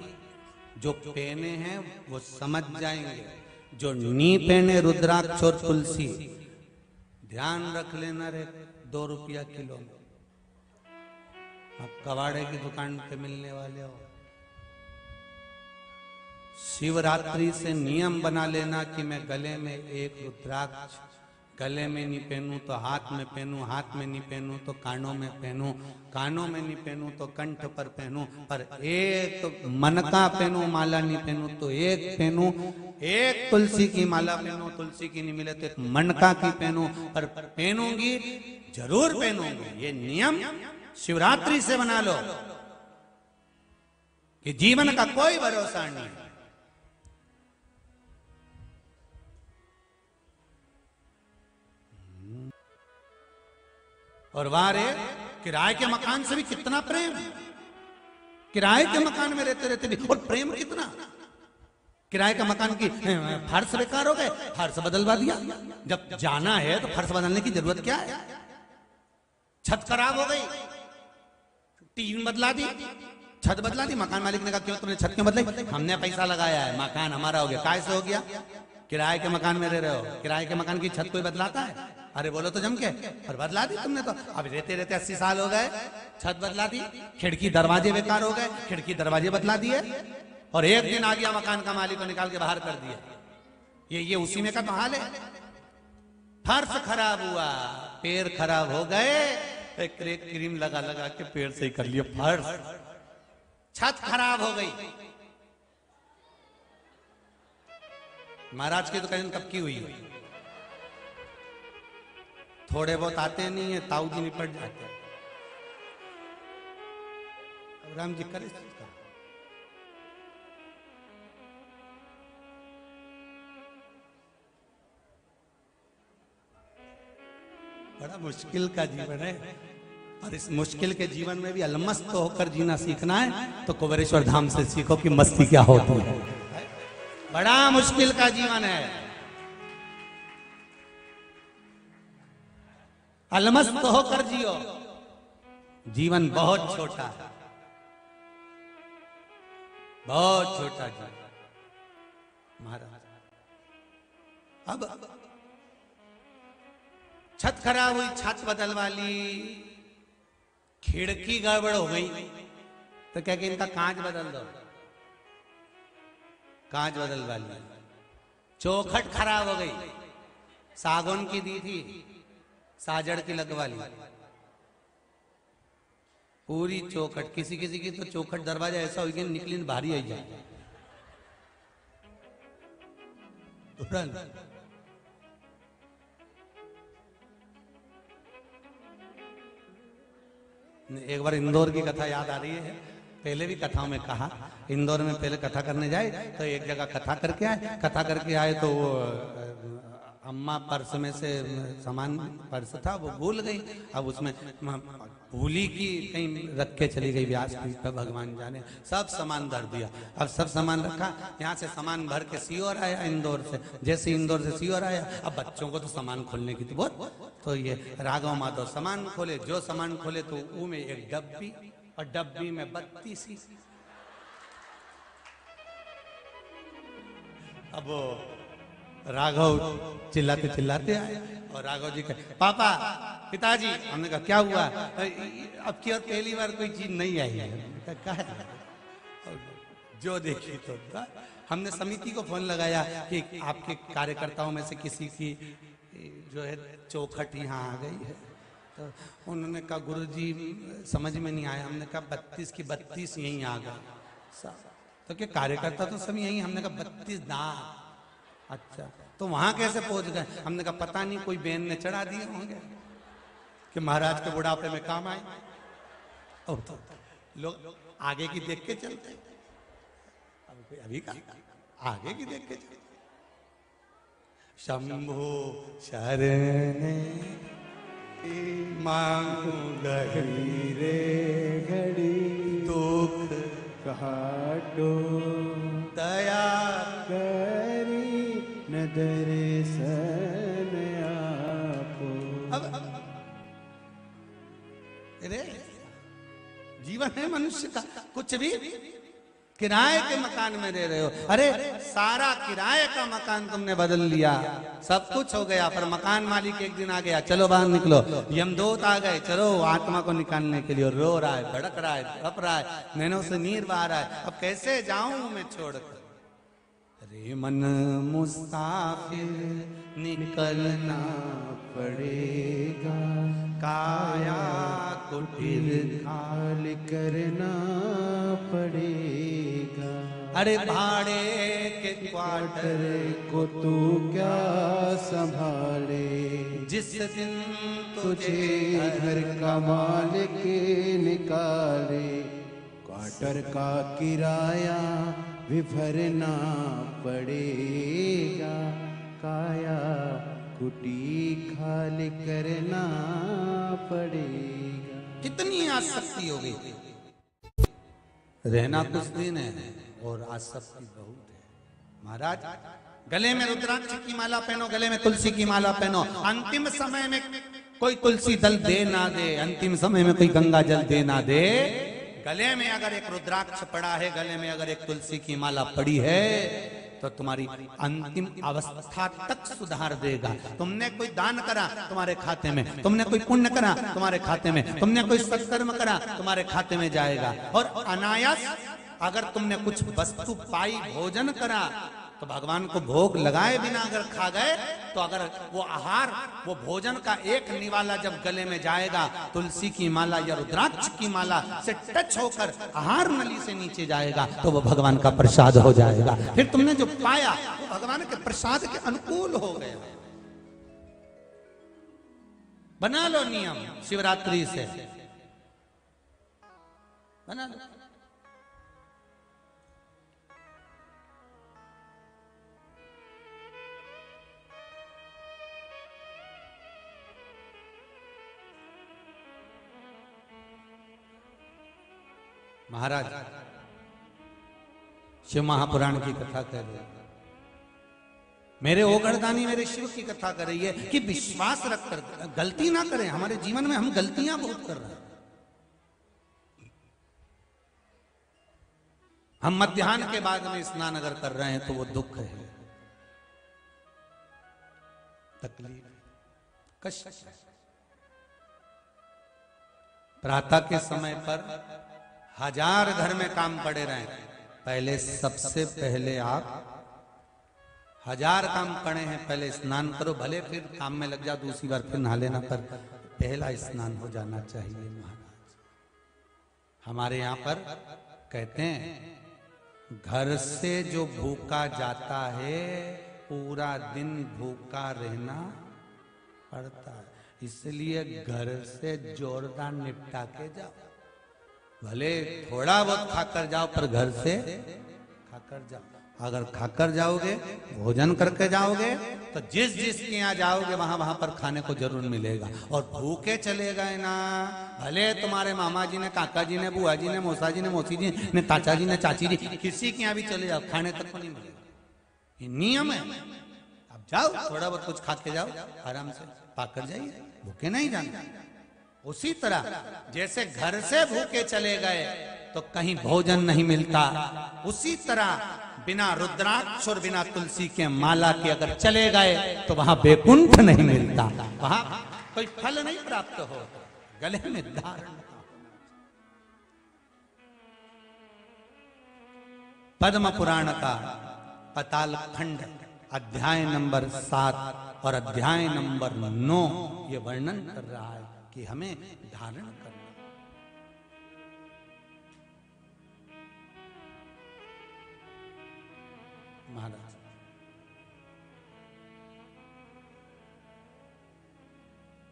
जो पहने हैं वो समझ जाएंगे, जो नी पहने रुद्राक्ष और तुलसी, ध्यान रख लेना रे, 2 रुपया किलो। अब कबाड़े की दुकान पे मिलने वाले हो। शिवरात्रि से नियम बना लेना कि मैं गले में एक रुद्राक्ष, गले में नहीं पहनूं तो हाथ में पहनूं, हाथ में नहीं पहनूं तो कानों में पहनूं, कानों में नहीं पहनूं तो कंठ पर पहनूं, पर एक मनका पहनूं, माला नहीं पहनूं तो एक पहनूं, एक तुलसी की माला पहनूं, तुलसी की नहीं मिले तो एक मनका की पहनूं, पर पहनूंगी जरूर पहनूंगी। ये नियम शिवरात्रि से बना लो कि जीवन का कोई भरोसा नहीं। और वारे किराए के मकान से भी कितना प्रेम, किराए के मकान में रहते रहते भी और प्रेम कितना। किराए का मकान की फर्श बेकार हो गए, फर्श बदलवा दिया। जब जाना है तो फर्श बदलने की जरूरत क्या है। छत खराब हो गई, टीन बदला दी, छत बदला दी। मकान मालिक ने कहा क्यों तुमने छत क्यों बदलाई? हमने पैसा लगाया है, मकान हमारा हो गया। कैसे हो गया? किराए के मकान में रह रहे हो, किराए के मकान की छत कोई बदलाता है? अरे बोलो तो जम के। और बदला दी तुमने तो। अब रहते रहते 80 साल हो गए, छत बदला दी, खिड़की दरवाजे बेकार हो गए, खिड़की दरवाजे बदला दिए। और एक दिन आ गया मकान का मालिक को निकाल के बाहर कर दिया। ये उसी में का तो हाल है। फर्श खराब हुआ, पैर खराब हो गए, क्रीम लगा लगा के पैर सही कर लिया फर्श। छत खराब हो गई। महाराज की तो कहीं कब की हुई है? थोड़े बहुत आते नहीं है, ताऊ जी निपट जाते हैं। राम जी करे बड़ा मुश्किल का जीवन है, और इस मुश्किल के जीवन में भी अलमस्त होकर जीना सीखना है तो कुबेरेश्वर धाम से सीखो कि मस्ती क्या होती है। बड़ा मुश्किल का जीवन है, अलमस्त होकर जियो। जीवन बहुत छोटा है, बहुत छोटा जीवन। महाराज अब छत खराब हुई, छत बदलवा ली, खिड़की गड़बड़ हो गई तो क्या कि इनका कांच बदल दो, कांच बदलवा ली। चौखट खराब हो गई, सागौन की दी थी, साजड़ की लगवा ली। पूरी चौखट, किसी किसी की तो चौखट दरवाजा ऐसा हो गया निकली भारी आई जाए। एक बार इंदौर की कथा याद आ रही है, पहले भी कथाओं में कहा। इंदौर में पहले कथा करने जाए तो एक जगह कथा करके आए, कथा करके आए तो वो अम्मा पर्स में से सामान, पर्स था वो भूल गई। अब उसमें भूली की कहीं रख के चली गई व्यासपीठ पर, भगवान जाने। सब सामान धर दिया, अब सब सामान रखा। यहाँ से सामान भर के सीओर आया इंदौर से। जैसे इंदौर से सीओर आया, अब बच्चों को तो सामान खोलने की तो बहुत, तो ये राघव माधव सामान खोले। जो सामान खोले तो वो में एक डब्बी, और डब्बी में 32। अब वो राघव चिल्लाते चिल्लाते आए और राघव जी कहे पापा, पिताजी। हमने कहा क्या हुआ? अब की और पहली बार कोई चीज नहीं आई है। क्या है? जो देखी तो हमने समिति को फोन लगाया कि आपके कार्यकर्ताओं में से किसी की जो है चौखट यहाँ आ गई है। तो उन्होंने कहा गुरुजी समझ में नहीं आया। हमने कहा 32 की 32 यहीं आ गए। तो क्या कार्यकर्ता तो सब यहीं। हमने कहा 32 दांत। अच्छा तो वहां कैसे पहुंच गए? हमने कहा पता नहीं, कोई बहन ने चढ़ा दिए होंगे कि महाराज के बुढ़ापे में काम आए। तो लोग आगे की देख के चलते, अभी का आगे की देख के चलते। शंभो शरण मांगू घड़ी रे घड़ी, दुख काटो दया करी नदर सन आपो। अब अरे जीवन है मनुष्य का, कुछ भी किराए के मकान में रह रहे हो। अरे सारा किराए का मकान तुमने बदल लिया, सब कुछ हो गया, पर मकान मालिक एक दिन आ गया, चलो बाहर निकलो। यमदूत आ गए, चलो आत्मा को निकालने के लिए। रो रहा है, भड़क रहा है, तड़प रहा है, नैनों से नीर बहा रहा है। अब कैसे जाऊं मैं छोड़कर? अरे मन मुसाफिर निकलना पड़ेगा, काया कुटिर खाल करना पड़ेगा। अरे भाड़े के क्वार्टर को तू क्या संभाले, जिस दिन तुझे घर का मालिक निकाले। क्वार्टर का किराया भी भरना पड़ेगा, काया कुटी खाली करना पड़ेगा। कितनी आसक्ति हो गई। रहना कुछ दिन है और आसक्ति बहुत है। महाराज गले में रुद्राक्ष की माला पहनो, गले में तुलसी की माला पहनो। अंतिम समय में कोई तुलसी दल दे ना दे, अंतिम समय में कोई गंगा जल दे ना दे, गले में अगर एक रुद्राक्ष पड़ा है, गले में अगर एक तुलसी की माला पड़ी है, तो तुम्हारी अंतिम अवस्था तक सुधार देगा। तुमने कोई दान करा तुम्हारे खाते में, तुमने कोई पुण्य करा तुम्हारे खाते में, तुमने कोई सत्कर्म करा तुम्हारे खाते में जाएगा। और अनायास अगर तुमने कुछ वस्तु पाई, भोजन करा, तो भगवान को भोग लगाए बिना अगर खा गए, तो अगर वो आहार, वो भोजन का एक निवाला जब गले में जाएगा, तुलसी की माला या रुद्राक्ष की माला से टच होकर आहार नली से नीचे जाएगा, तो वो भगवान का प्रसाद हो जाएगा। फिर तुमने जो पाया वो भगवान के प्रसाद के अनुकूल हो गया। बना लो नियम, शिवरात्रि से बना लो। महाराज शिव महापुराण की कथा कर रहे हैं, मेरे ओगड़दानी मेरे शिव की कथा कर रही है कि विश्वास रखकर गलती ना करें। हमारे जीवन में हम गलतियां बहुत कर रहे हैं। हम मध्याह्न के बाद में स्नान अगर कर रहे हैं तो वो दुख है, तकलीफ, कष्ट। प्रातः के समय पर 1000 घर में काम पड़े रहे, पहले सबसे पहले आप 1000 काम पड़े हैं, पहले स्नान करो, भले फिर काम में लग जाओ, दूसरी बार फिर नहा लेना, पर पहला स्नान हो जाना चाहिए। महाराज हमारे यहाँ पर कहते हैं, घर से जो भूखा जाता है पूरा दिन भूखा रहना पड़ता है, इसलिए घर से जोरदार निपटा के जाओ। भले थोड़ा बहुत खाकर जाओ, पर घर से खाकर जाओ। अगर खाकर जाओगे, भोजन करके जाओगे, तो जिस जिसके यहाँ जाओगे वहां वहां पर खाने को जरूर मिलेगा। और भूखे चले गए ना, भले तुम्हारे मामा जी ने, काका जी ने, बुआ जी ने, मौसा जी ने, मौसी जी ने, चाचा जी ने, चाची जी, किसी के यहाँ भी चले जाओ, खाने तक को नहीं मिलेगा। ये नियम है। अब जाओ, थोड़ा बहुत कुछ खा के जाओ, आराम से पाकर जाइए, भूखे नहीं जाना। उसी तरह जैसे घर से भूखे चले गए तो कहीं भोजन नहीं मिलता, उसी तरह बिना रुद्राक्ष और बिना तुलसी के माला के अगर चले गए तो वहां बैकुंठ नहीं मिलता, वहां कोई फल नहीं प्राप्त हो, गले में धारण। पद्म पुराण का पाताल खंड अध्याय नंबर 7 और अध्याय नंबर 9 ये वर्णन कर रहा है कि हमें धारण करना। महाराज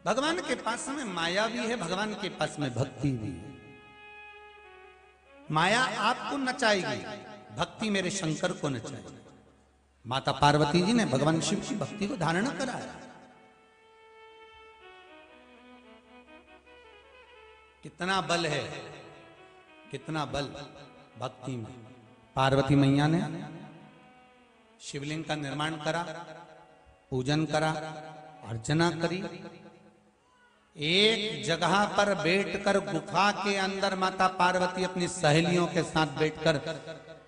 भगवान के पास में माया भी है, भगवान के पास में भक्ति भी है। माया आपको नचाएगी, भक्ति मेरे शंकर को नचाएगी। माता पार्वती जी ने भगवान शिव की भक्ति को धारण कराया। कितना बल है, कितना बल भक्ति में। पार्वती मैया ने शिवलिंग का निर्माण करा, पूजन करा, अर्चना करी। एक जगह पर बैठकर गुफा के अंदर माता पार्वती अपनी सहेलियों के साथ बैठकर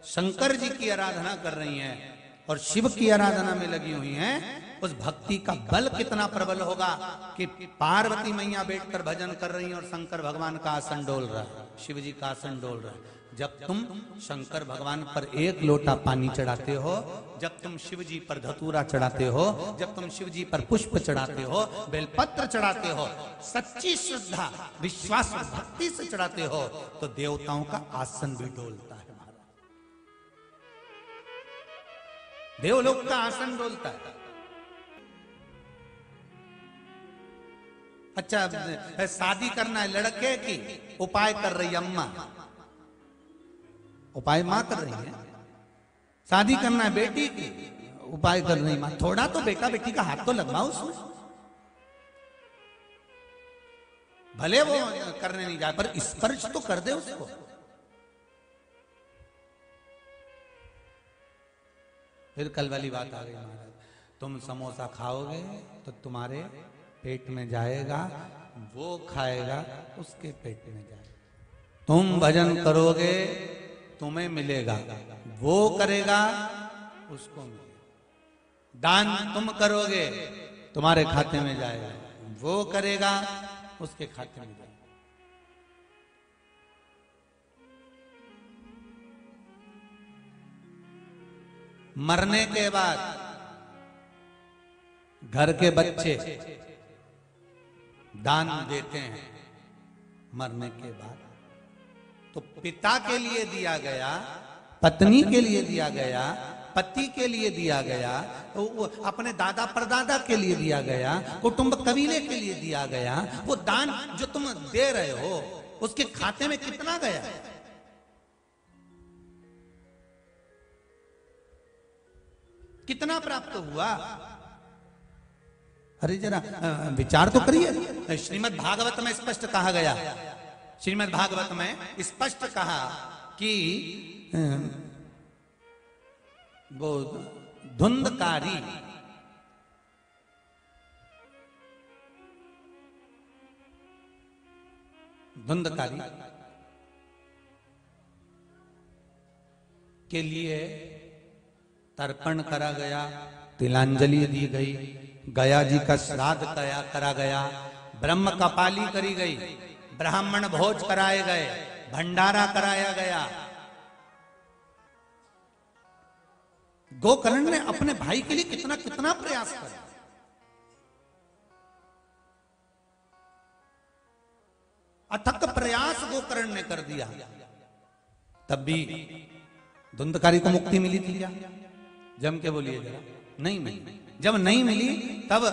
शंकर जी की आराधना कर रही हैं और शिव की आराधना में लगी हुई हैं। उस भक्ति का बल कितना प्रबल होगा कि पार्वती मैया बैठकर भजन कर रही हैं और शंकर भगवान का आसन डोल रहा है, शिव जी का आसन डोल रहा है। जब तुम शंकर भगवान पर एक लोटा पानी चढ़ाते हो, जब तुम शिव जी पर धतूरा चढ़ाते हो, जब तुम शिव जी पर पुष्प चढ़ाते हो, बेलपत्र चढ़ाते हो, सच्ची श्रद्धा विश्वास और भक्ति से चढ़ाते हो, तो देवताओं का आसन भी डोलता है। देवलोक का आसन डोलता है। अच्छा, शादी करना है लड़के की, उपाय कर रही अम्मा, उपाय मां कर रही है। शादी करना है बेटी की, उपाय कर रही मां। थोड़ा तो बेटा बेटी का हाथ तो लगवाओ उसमें, भले वो करने नहीं जाए पर स्पर्श तो कर दे उसको। फिर कल वाली बात आ गई महाराज, तुम समोसा खाओगे तो तुम्हारे पेट में जाएगा, वो खाएगा उसके पेट में जाएगा। तुम भजन करोगे तुम्हें मिलेगा, वो करेगा उसको मिलेगा। दान तुम करोगे तुम्हारे खाते में जाएगा, वो करेगा उसके खाते में जाएगा। मरने के बाद घर के बच्चे दान देते हैं। मरने के बाद तो पिता के लिए दिया गया, पत्नी के लिए दिया गया, पति के लिए दिया गया, तो अपने दादा परदादा के लिए दिया गया, कुटुंब कबीले के लिए दिया गया। वो दान जो तुम दे रहे हो उसके खाते में कितना गया? कितना प्राप्त हुआ? अरे जरा विचार तो करिए। श्रीमद् भागवत में स्पष्ट कहा गया, श्रीमद् भागवत में स्पष्ट कहा कि वो धुंधकारी के लिए तर्पण करा गया, तिलांजलि दी गई, गया जी का श्राद्ध करा गया, ब्रह्म कपाली करी गई, ब्राह्मण भोज कराए गए, भंडारा कराया गया। गोकर्ण ने अपने भाई के लिए कितना कितना प्रयास किया। अथक प्रयास गोकर्ण ने कर दिया, तब भी धुंधकारी को मुक्ति मिली थी क्या? जम के बोलिए जरा। नहीं मिली। जब नहीं मिली तब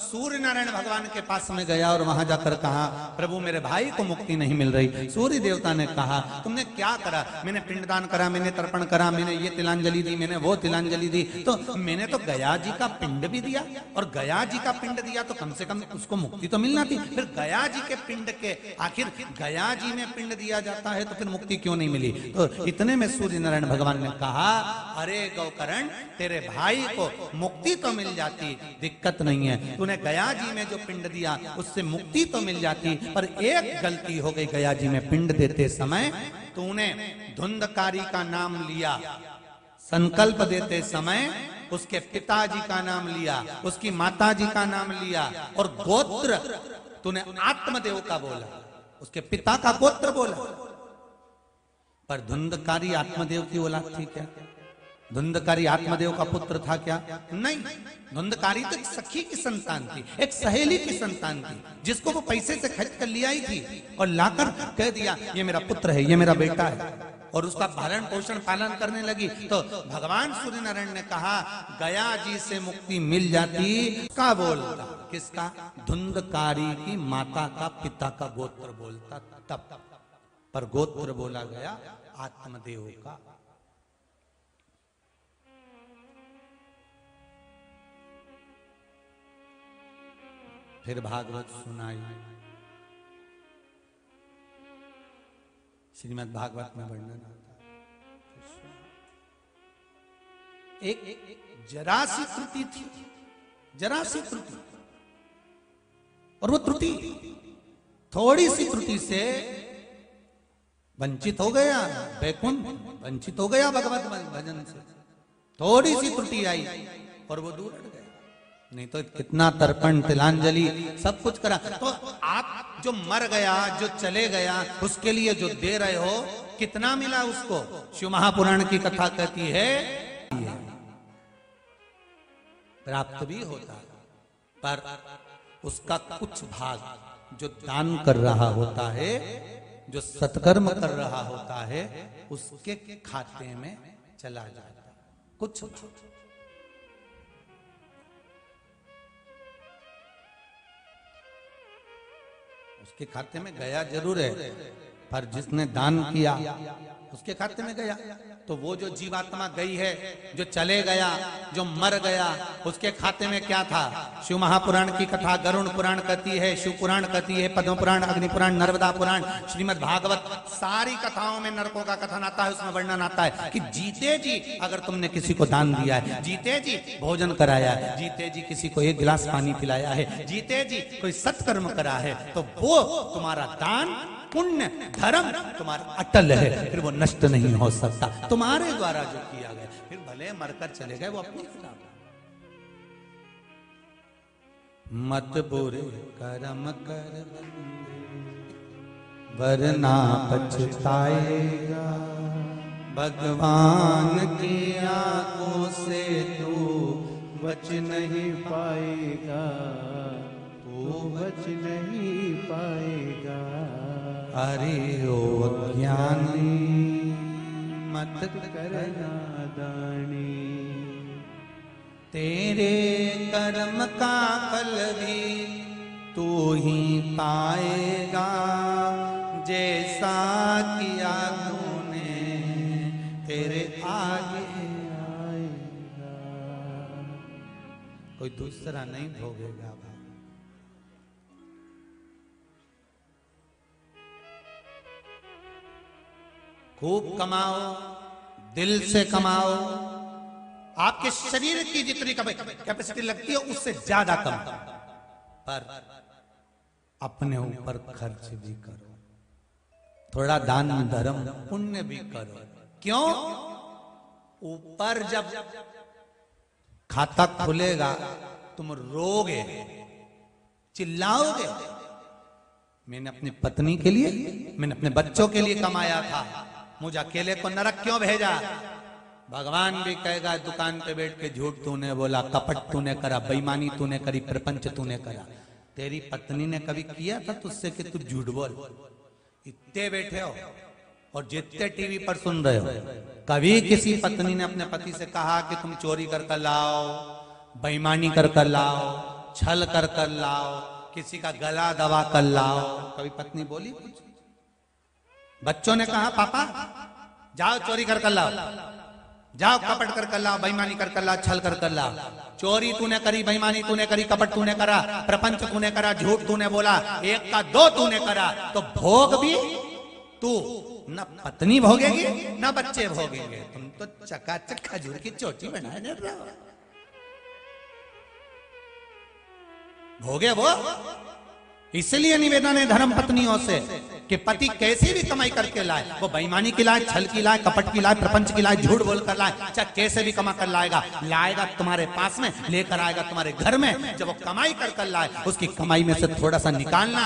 सूर्य नारायण भगवान के पास में गया और वहां जाकर कहा, प्रभु मेरे भाई को मुक्ति नहीं मिल रही। सूर्य देवता ने कहा, तुमने क्या करा? मैंने पिंडदान करा, मैंने तर्पण करा, मैंने ये तिलांजलि दी, मैंने वो तिलांजलि दी, तो मैंने तो गया जी का पिंड भी दिया, और गया जी का पिंड दिया तो कम से कम उसको मुक्ति तो मिलना थी। फिर गया जी के पिंड के, आखिर गया जी में पिंड दिया जाता है तो फिर मुक्ति क्यों नहीं मिली? तो इतने में सूर्य नारायण भगवान ने कहा, अरे गोकर्ण, तेरे भाई को मुक्ति तो मिल जाती, दिक्कत नहीं है। तूने गया जी में जो पिंड दिया उससे मुक्ति तो मिल जाती, पर एक गलती हो गई। गया जी में पिंड देते समय तूने धुंधकारी का नाम लिया, संकल्प देते समय उसके पिताजी का नाम लिया, उसकी माताजी का नाम लिया, और गोत्र तूने आत्मदेव का बोला, उसके पिता का गोत्र बोला। पर धुंधकारी आत्मदेव की औलाद थी क्या? धुंधकारी आत्मदेव का पुत्र था क्या? नहीं, धुंधकारी तो एक सखी की संतान थी, एक सहेली की संतान थी, जिसको वो पैसे से खरीद कर ले आई थी और लाकर कह दिया ये मेरा पुत्र है, ये मेरा बेटा है, और उसका भरण पोषण पालन करने लगी। तो भगवान सूर्य नारायण ने कहा गया जी से मुक्ति मिल जाती। का बोलता किसका? धुंधकारी की माता का पिता का गोत्र बोलता तब, पर गोत्र बोला गया आत्मदेव का। फिर भागवत सुनाई। श्रीमद् भागवत में वर्णन आता है एक जरा सी त्रुटि थी, जरा सी त्रुटि, और वो त्रुटि थोड़ी सी त्रुटि से वंचित हो गया वैकुंठ, वंचित हो गया भगवत भजन से। थोड़ी सी त्रुटि आई और वो दूर हट गया, नहीं तो कितना तर्पण तिलांजलि सब कुछ करा। तो आप जो मर गया, जो चले गया, उसके लिए जो दे रहे हो कितना मिला उसको? शिव महापुराण की कथा कहती है प्राप्त भी होता है, पर उसका कुछ भाग जो दान कर रहा होता है, जो सत्कर्म कर रहा होता है, उसके खाते में चला जाता है कुछ। उसके खाते में गया जरूर है, पर जिसने दान किया उसके खाते में गया। तो वो जो जीवात्मा गई है, जो चले गया, जो मर गया, उसके खाते में क्या था? शिव महापुराण की कथा गरुड़ पुराण कहती है, शिव पुराण कहती है, पद्म पुराण, अग्नि पुराण, नर्मदा पुराण, श्रीमद् भागवत, सारी कथाओं में नरकों का कथन आता है। उसमें वर्णन आता है कि जीते जी अगर तुमने किसी को दान दिया है, जीते जी भोजन कराया है, जीते जी किसी को एक गिलास पानी पिलाया है, जीते जी कोई सत्कर्म करा है, तो वो तुम्हारा दान पुण्य धर्म तुम्हारा अटल है, फिर वो नष्ट नहीं हो सकता। तुम्हारे द्वारा जो किया गया, फिर भले मरकर चले गए, वो अपनी किताब। मत बुरे कर्म कर वरना पछताएगा, भगवान की आंखों से तू बच नहीं पाएगा, तू बच नहीं पाएगा। अरे ओ अज्ञानी मत करना दानी, तेरे कर्म का फल भी तू ही पाएगा, जैसा किया तूने तेरे आगे आएगा, कोई दूसरा नहीं भोगेगा। खूब कमाओ, दिल से कमाओ, आपके शरीर की जितनी कैपेसिटी लगती है उससे ज्यादा कम, पर अपने ऊपर खर्च भी करो, थोड़ा दान धर्म पुण्य भी करो। क्यों? ऊपर जब खाता खुलेगा तुम रोगे, चिल्लाओगे, मैंने अपनी पत्नी के लिए, मैंने अपने बच्चों के लिए कमाया था, मुझे अकेले को नरक क्यों भेजा? भगवान भी कहेगा दुकान पे बैठ के झूठ तूने बोला, कपट तूने करा, बेईमानी तूने करी, प्रपंच तूने करा। तेरी पत्नी ने कभी किया था तुझसे कि तू झूठ बोल? इतने बैठे हो और जितने टीवी पर सुन रहे हो, कभी किसी पत्नी ने अपने पति से कहा कि तुम चोरी कर कर लाओ, बेईमानी कर कर लाओ, छल कर कर लाओ, किसी का गला दबा कर लाओ? कभी पत्नी बोली कुछ? बच्चों ने कहा पापा जाओ चोरी कर कर लाओ, जाओ कपट कर कर लाओ, बेईमानी कर कर लाओ, छल कर कर लाओ। चोरी तूने करी, बेईमानी तूने करी, कपट तूने करा, प्रपंच तूने करा, झूठ तूने बोला, एक का दो तूने करा, तो भोग भी तू, न पत्नी भोगेगी न बच्चे भोगेंगे, तुम तो चकाचक खजूर की चोटी बनाए दे रहे हो। भोगे वो। इसलिए निवेदन है धर्म पत्नियों से कि पति कैसे भी कमाई करके लाए, वो बेईमानी की लाए, छल की लाए, कपट की लाए, प्रपंच की लाए, झूठ बोल कर लाए, चाहे कैसे भी कमा कर लाएगा, लाएगा तुम्हारे पास में, लेकर आएगा तुम्हारे घर में। जब वो कमाई कर कर लाए, उसकी कमाई में से थोड़ा सा निकालना,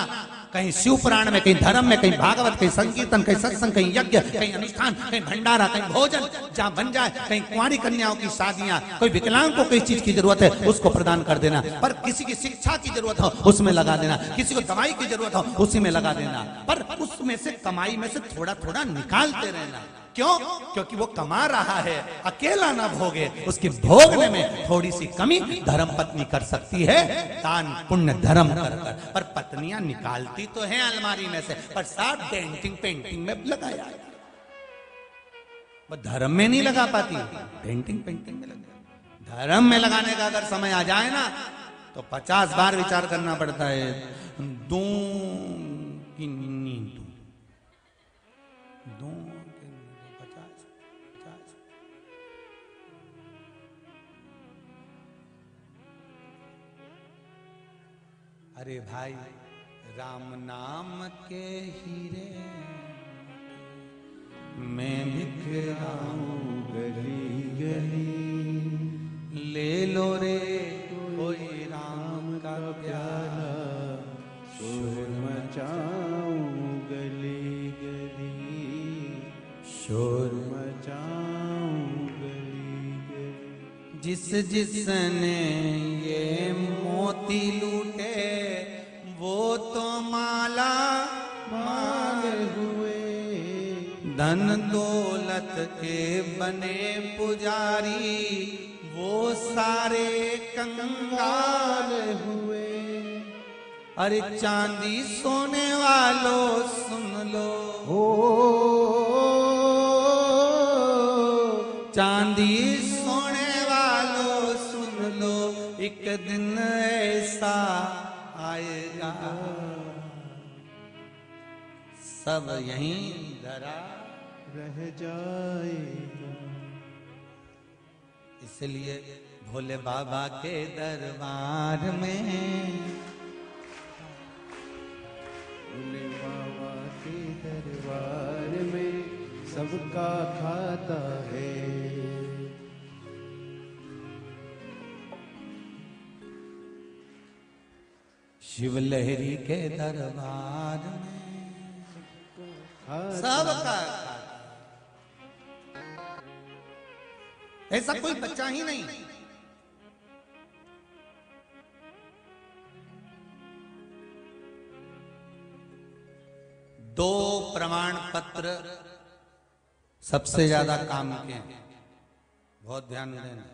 कहीं शिव पुराण में, कहीं धर्म में, कहीं भागवत, कहीं संकीर्तन, कहीं सत्संग, कहीं यज्ञ, कहीं अनुष्ठान, कहीं भंडारा, कहीं भोजन जहां बन जाए, कहीं कुंवारी कन्याओं की शादियां, कोई विकलांग को किस चीज की जरूरत है उसको प्रदान कर देना, पर किसी की शिक्षा की जरूरत हो उसमें लगा देना, किसी को दवाई की जरूरत हो उसी में लगा देना, पर उसमें से कमाई में से थोड़ा थोड़ा निकालते रहना। क्यों? क्योंकि वो कमा रहा है, अकेला ना भोगे, उसकी भोगने में थोड़ी सी कमी धर्म पत्नी कर सकती है, दान पुण्य धर्म कर कर। पर पत्नियां निकालती तो हैं अलमारी में से, पर सब डेंटिंग पेंटिंग में लगाया, वो धर्म में नहीं लगा पाती, पेंटिंग पेंटिंग में लगा। धर्म में लगाने का अगर समय आ जाए ना तो 50 बार विचार करना पड़ता है। दो की नींद, दो 50 50। अरे भाई, राम नाम के हीरे मैं बिखराऊं गली गली, ले लो रे कोई राम का प्याला, शोर मचाऊं गली गली, शोर मचाऊं गली गली। जिसने ये मोती लूटे वो तो माला माल हुए, धन दौलत के बने पुजारी वो सारे कंगाल हुए। अरे चांदी सोने वालों सुन लो, चांदी सोने वालों सुन लो, एक दिन ऐसा आएगा सब यहीं धरा रह जाएगा। इसलिए भोले बाबा के दरबार में, भोले बाबा के दरबार में सबका खाता है। शिव लहरी के दरबार में सबका, ऐसा कोई बच्चा ही नहीं। दो प्रमाण पत्र सबसे ज्यादा काम के हैं, बहुत ध्यान देना।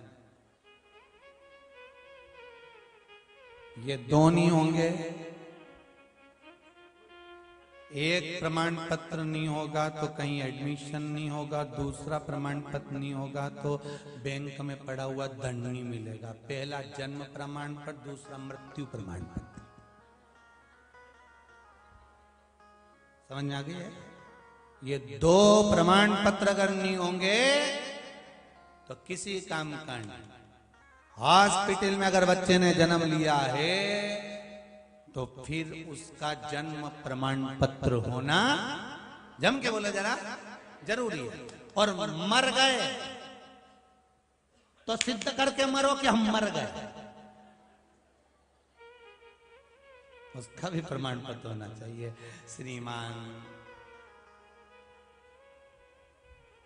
ये दो नहीं होंगे, एक प्रमाण पत्र नहीं होगा तो कहीं एडमिशन नहीं होगा, दूसरा प्रमाण पत्र नहीं होगा तो बैंक में पड़ा हुआ दंड नहीं मिलेगा। पहला जन्म प्रमाण पत्र, दूसरा मृत्यु प्रमाण पत्र। समझ आ गई है? ये दो प्रमाण पत्र अगर नहीं होंगे तो किसी काम का नहीं। हॉस्पिटल में अगर बच्चे ने जन्म लिया है तो फिर उसका जन्म प्रमाण पत्र होना, जम के बोले जरा, जरूरी है। और मर गए तो सिद्ध करके मरो कि हम मर गए, उसका भी प्रमाण पत्र होना चाहिए। श्रीमान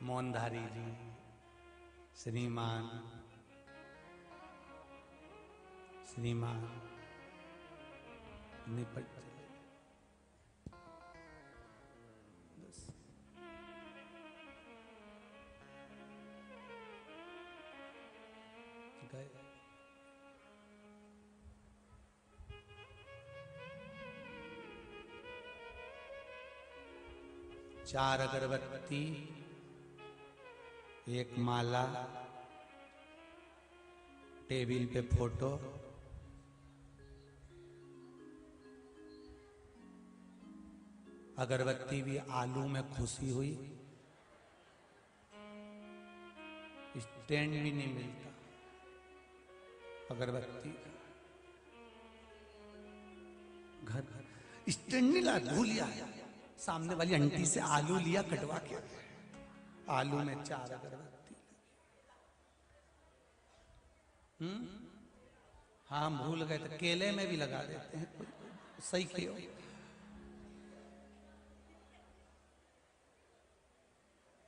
मोहनधारी जी, श्रीमान निपट गए। चार अगरबत्ती, एक माला, टेबल पे फोटो, अगरबत्ती भी आलू में खुशी हुई, स्टैंड भी नहीं मिलता अगरबत्ती का, घर घर स्टैंड नहीं ला, धो लिया। सामने वाली आंटी से आलू लिया कटवा के, आलू में चार अगरबत्ती। हाँ, हम भूल गए थे, केले में भी लगा देते हैं, सही किया।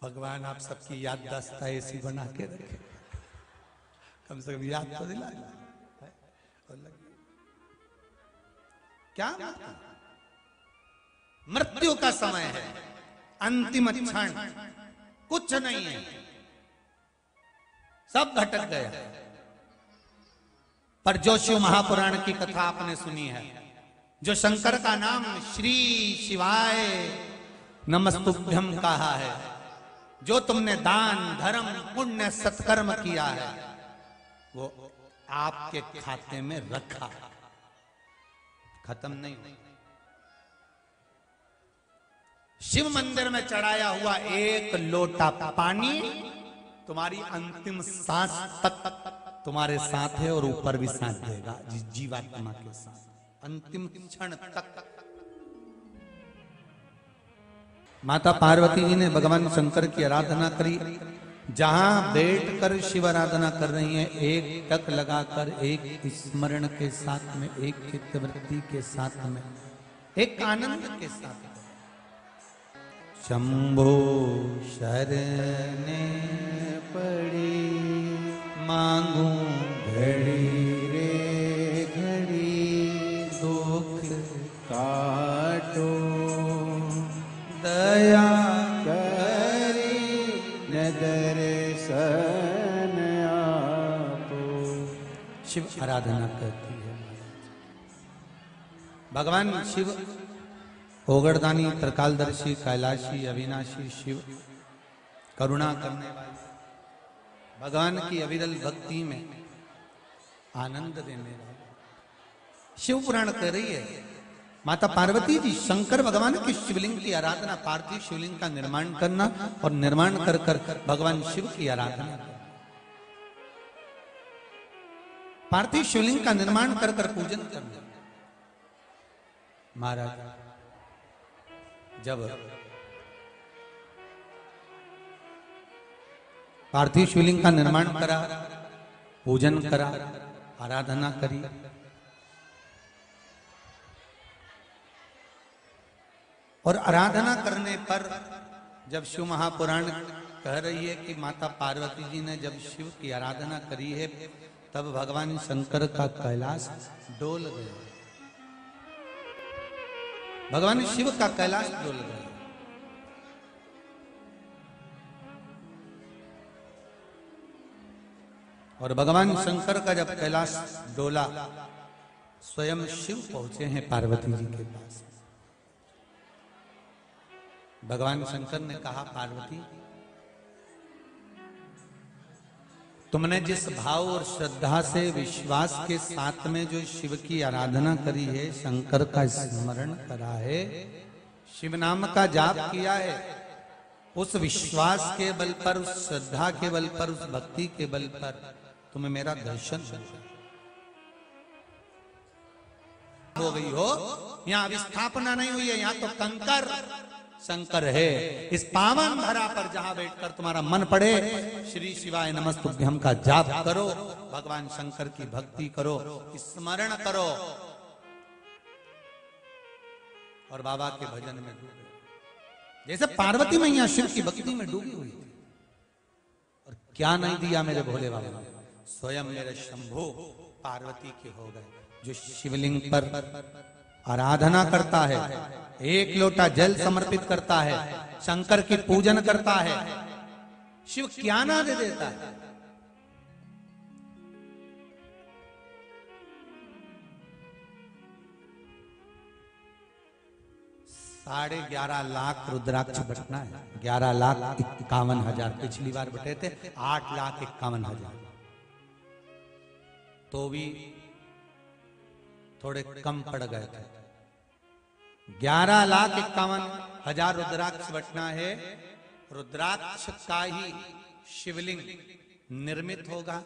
भगवान आप सबकी याददाश्त ऐसी बना के रखे, कम से कम याद तो दिला। क्या मृत्यु का समय है, अंतिम क्षण, कुछ नहीं है, सब घटक गया। पर जो शिव महापुराण की कथा आपने सुनी है, जो शंकर का नाम श्री शिवाय नमस्तुभ्यम कहा है, जो तुमने दान धर्म पुण्य सत्कर्म किया है, वो आपके खाते में रखा, खत्म नहीं हुआ। शिव मंदिर में चढ़ाया हुआ एक लोटा पानी तुम्हारी अंतिम सांस तक तुम्हारे साथ है और ऊपर भी सांस देगा जीवात्मा के साथ, अंतिम क्षण तक। माता पार्वती जी ने भगवान शंकर की आराधना करी। जहां बैठकर शिव आराधना कर रही हैं, एक टक लगाकर, एक स्मरण के साथ में, एक चित्तवृत्ति के साथ में, एक आनंद के साथ। शंभो शरणे पड़ी मांगू घड़ी रे घड़ी दुख काटो दया करी न दर्शन आपो। शिव आराधना करती है। भगवान शिव ओगरदानी, त्रिकालदर्शी, कैलाशी, अविनाशी शिव, करुणा करने वाले, भगवान की अविरल भक्ति में आनंद देने वाले। शिव पुराण कर रही है माता पार्वती जी शंकर भगवान के शिवलिंग की आराधना, पार्थिव शिवलिंग का निर्माण करना और निर्माण कर कर भगवान शिव की आराधना। पार्थिव शिवलिंग का निर्माण कर कर पूजन करना। महाराज जब पार्थिव शिवलिंग का निर्माण करा, पूजन करा, आराधना करी, और आराधना करने पर जब शिव महापुराण कह रही है कि माता पार्वती जी ने जब शिव की आराधना करी है, तब भगवान शंकर का कैलाश डोल गया। भगवान शिव का कैलाश डोल गया। और भगवान शंकर का जब कैलाश डोला, स्वयं शिव पहुंचे हैं पार्वती जी के पास। भगवान शंकर ने कहा, पार्वती तुमने जिस भाव और श्रद्धा से, विश्वास के साथ में जो शिव की आराधना करी है, शंकर का स्मरण करा है, शिव नाम का जाप किया है, उस विश्वास के बल पर, उस श्रद्धा के बल पर, उस भक्ति के बल पर तुम्हें मेरा दर्शन हो गई हो। यहाँ विस्थापना नहीं हुई है, यहाँ तो कंकर शंकर है। इस पावन धरा पर जहां बैठकर तुम्हारा मन पड़े, श्री शिवाय नमस्तुभ्यम का जाप करो, भगवान शंकर की भक्ति करो, स्मरण करो, और बाबा के भजन में डूबे। जैसे पार्वती मैया शिव की भक्ति में डूबी हुई थी। और क्या नहीं दिया मेरे भोले बाबा ने, स्वयं मेरे शंभो पार्वती के हो गए। जो शिवलिंग पर आराधना करता है, एक लोटा जल समर्पित करता है, शंकर की पूजन करता है, शिव क्या ना दे देता है। 11.5 लाख रुद्राक्ष बटना है। 11,51,000 पिछली बार बटे थे, 8,51,000, तो भी थोड़े कम पड़ गए थे। 11,51,000 रुद्राक्ष बटना है। रुद्राक्ष का ही शिवलिंग निर्मित होगा।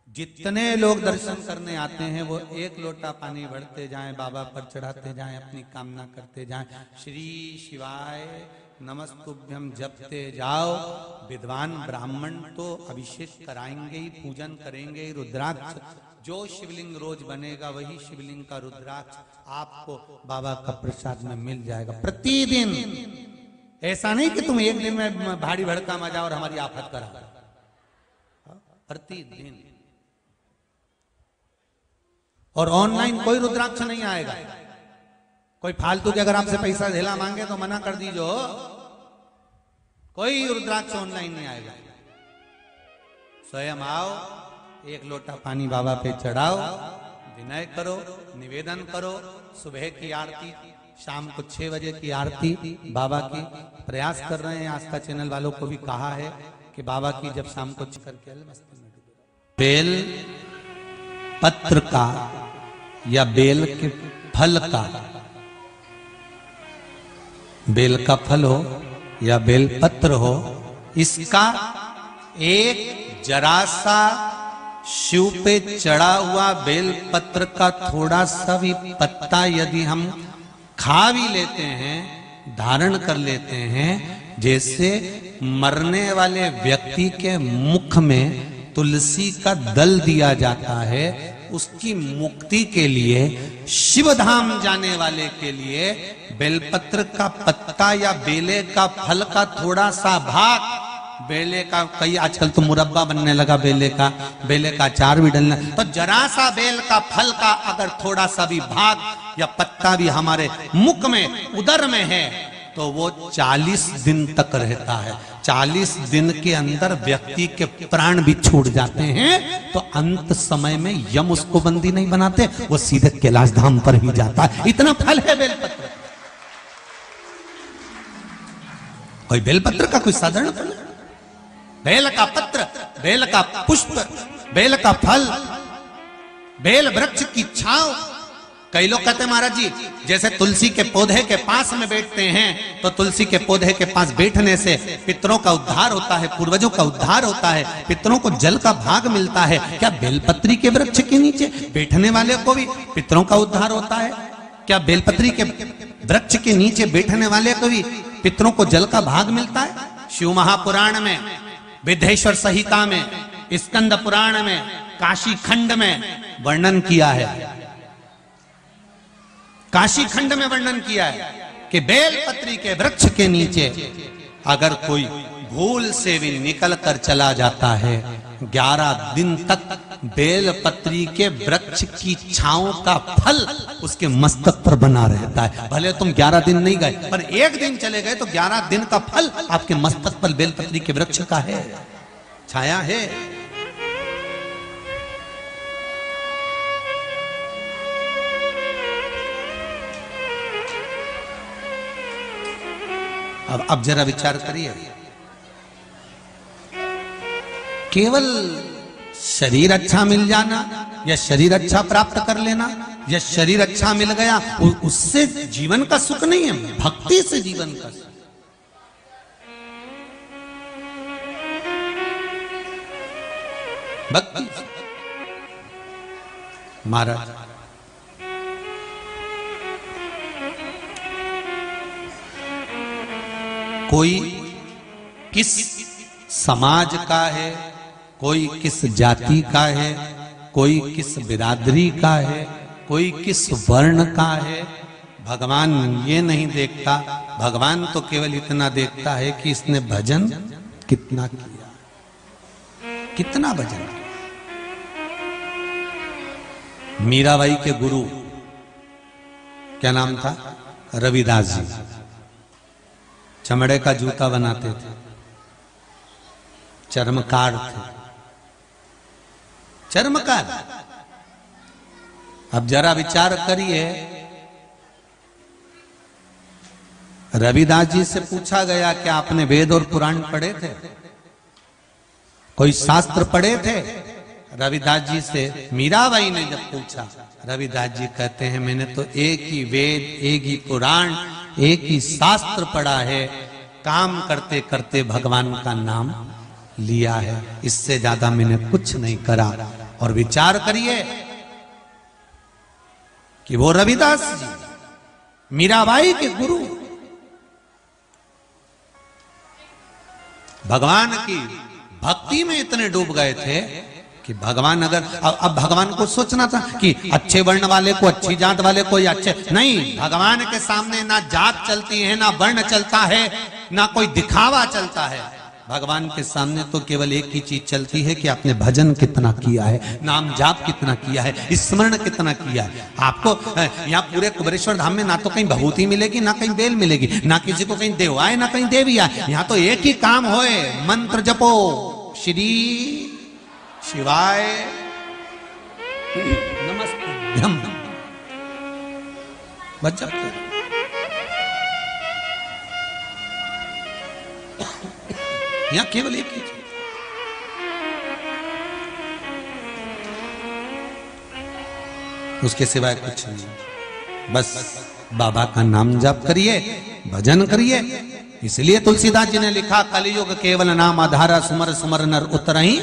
जितने लोग दर्शन करने आते हैं वो एक लोटा पानी भरते जाएं, बाबा पर चढ़ाते जाएं, अपनी कामना करते जाएं, श्री शिवाय नमस्तुभ्यम जपते जाओ। विद्वान ब्राह्मण तो अभिषेक कराएंगे ही, पूजन करेंगे ही। रुद्राक्ष जो शिवलिंग रोज बनेगा वही शिवलिंग का रुद्राक्ष आपको बाबा का प्रसाद में मिल जाएगा। प्रतिदिन ऐसा नहीं कि तुम एक दिन में भारी भड़का मजा और हमारी आफत करा, प्रतिदिन। और ऑनलाइन कोई रुद्राक्ष नहीं आएगा। कोई फालतू के अगर आपसे पैसा धेला मांगे तो मना कर दीजो, कोई रुद्राक्ष ऑनलाइन नहीं आएगा। स्वयं आओ, एक लोटा पानी बाबा पे चढ़ाओ, विनय करो, निवेदन करो। सुबह की आरती, शाम को 6 बजे की आरती बाबा की प्रयास कर रहे हैं। आस्था चैनल वालों को भी कहा है कि बाबा की जब शाम को करके बेल पत्र का या बेल के फल का, बेल का फल हो या बेल पत्र हो, इसका एक जरा सा शिव पे चढ़ा हुआ बेल पत्र का थोड़ा सा भी पत्ता यदि हम खा भी लेते हैं, धारण कर लेते हैं, जैसे मरने वाले व्यक्ति के मुख में तुलसी का दल दिया जाता है, उसकी मुक्ति के लिए, शिव धाम जाने वाले के लिए बेलपत्र का पत्ता या बेले का फल का थोड़ा सा भाग, बेले का कई आजकल तो मुरब्बा बनने लगा, बेले का अचार भी डलना, तो जरा सा बेल का फल का अगर थोड़ा सा भी भाग या पत्ता भी हमारे मुख में, उदर में है, तो वो 40 दिन तक रहता है। 40 दिन के अंदर व्यक्ति के प्राण भी छूट जाते हैं, तो अंत समय में यम उसको बंदी नहीं बनाते, वो सीधे कैलाश धाम पर ही जाता है। इतना फल है बेलपत्र। कोई बेलपत्र का कोई साधारण फल, बेल का पत्र, बेल का पुष्प, बेल का फल, बेल वृक्ष की छांव। कई लोग कहते हैं महाराज जी, जैसे तुलसी के पौधे के पास में बैठते हैं तो तुलसी के पौधे के पास बैठने से पितरों का उद्धार होता है, पूर्वजों का उद्धार होता है, पितरों को जल का भाग मिलता है। क्या बेलपत्री के वृक्ष के नीचे बैठने वाले को भी पितरों का उद्धार होता है? क्या बेलपत्री के वृक्ष के नीचे बैठने वाले को भी पितरों को जल का भाग मिलता है? शिव महापुराण में, विद्धेश्वर संहिता में, स्कंद पुराण में, काशी खंड में वर्णन किया है। काशी खंड में वर्णन किया है कि बेलपत्री के वृक्ष के नीचे अगर कोई भूल से भी निकल कर चला जाता है, 11 दिन तक बेलपत्री के वृक्ष की छांव का फल उसके मस्तक पर बना रहता है। भले तुम 11 दिन नहीं गए, पर एक दिन चले गए तो 11 दिन का फल आपके मस्तक पर बेलपत्री के वृक्ष का है, छाया है। अब जरा विचार करिए, केवल शरीर अच्छा मिल जाना या शरीर अच्छा प्राप्त कर लेना या शरीर अच्छा मिल गया उससे जीवन का सुख नहीं है, भक्ति से जीवन का सुख। भक्ति। महाराज कोई किस समाज का है, कोई किस जाति का है, कोई किस बिरादरी का है, कोई किस वर्ण का है, भगवान ये नहीं देखता। भगवान तो केवल इतना देखता है कि इसने भजन कितना किया, कितना भजन किया। मीराबाई के गुरु क्या नाम था? रविदास जी। चमड़े का जूता बनाते थे, चर्मकार थे, चर्मकार। अब जरा विचार करिए, रविदास जी से पूछा गया कि आपने वेद और पुराण पढ़े थे, कोई शास्त्र पढ़े थे? रविदास जी से मीराबाई ने जब पूछा, रविदास जी कहते हैं मैंने तो एक ही वेद, एक ही पुराण, एक ही शास्त्र पढ़ा है, काम करते करते भगवान का नाम लिया है, इससे ज्यादा मैंने कुछ नहीं करा। और विचार करिए कि वो रविदास जी मीराबाई के गुरु, भगवान की भक्ति में इतने डूब गए थे कि भगवान अगर अब भगवान को सोचना था कि अच्छे वर्ण वाले को, अच्छी जात वाले को या अच्छे नहीं, भगवान के सामने ना जात चलती है ना वर्ण चलता है, ना कोई दिखावा चलता है। भगवान के सामने तो केवल एक ही चीज चलती है कि आपने भजन कितना किया है, नाम जाप कितना किया है, स्मरण कितना किया है। आपको यहाँ पूरे कुबेरेश्वर धाम में ना तो कहीं भभूति मिलेगी, ना कहीं बेल मिलेगी, ना किसी को कहीं देव आए, ना कहीं देवी आए। यहाँ तो एक ही काम होए, मंत्र जपो श्री शिवाय नमस्ते, बच जाते। यहां केवल एक ही चीज, उसके सिवाय कुछ नहीं। बस बाबा का नाम जाप करिए, भजन करिए। इसलिए तुलसीदास जी ने लिखा, कलियुग केवल नाम आधारा, सुमर सुमर नर उतरहि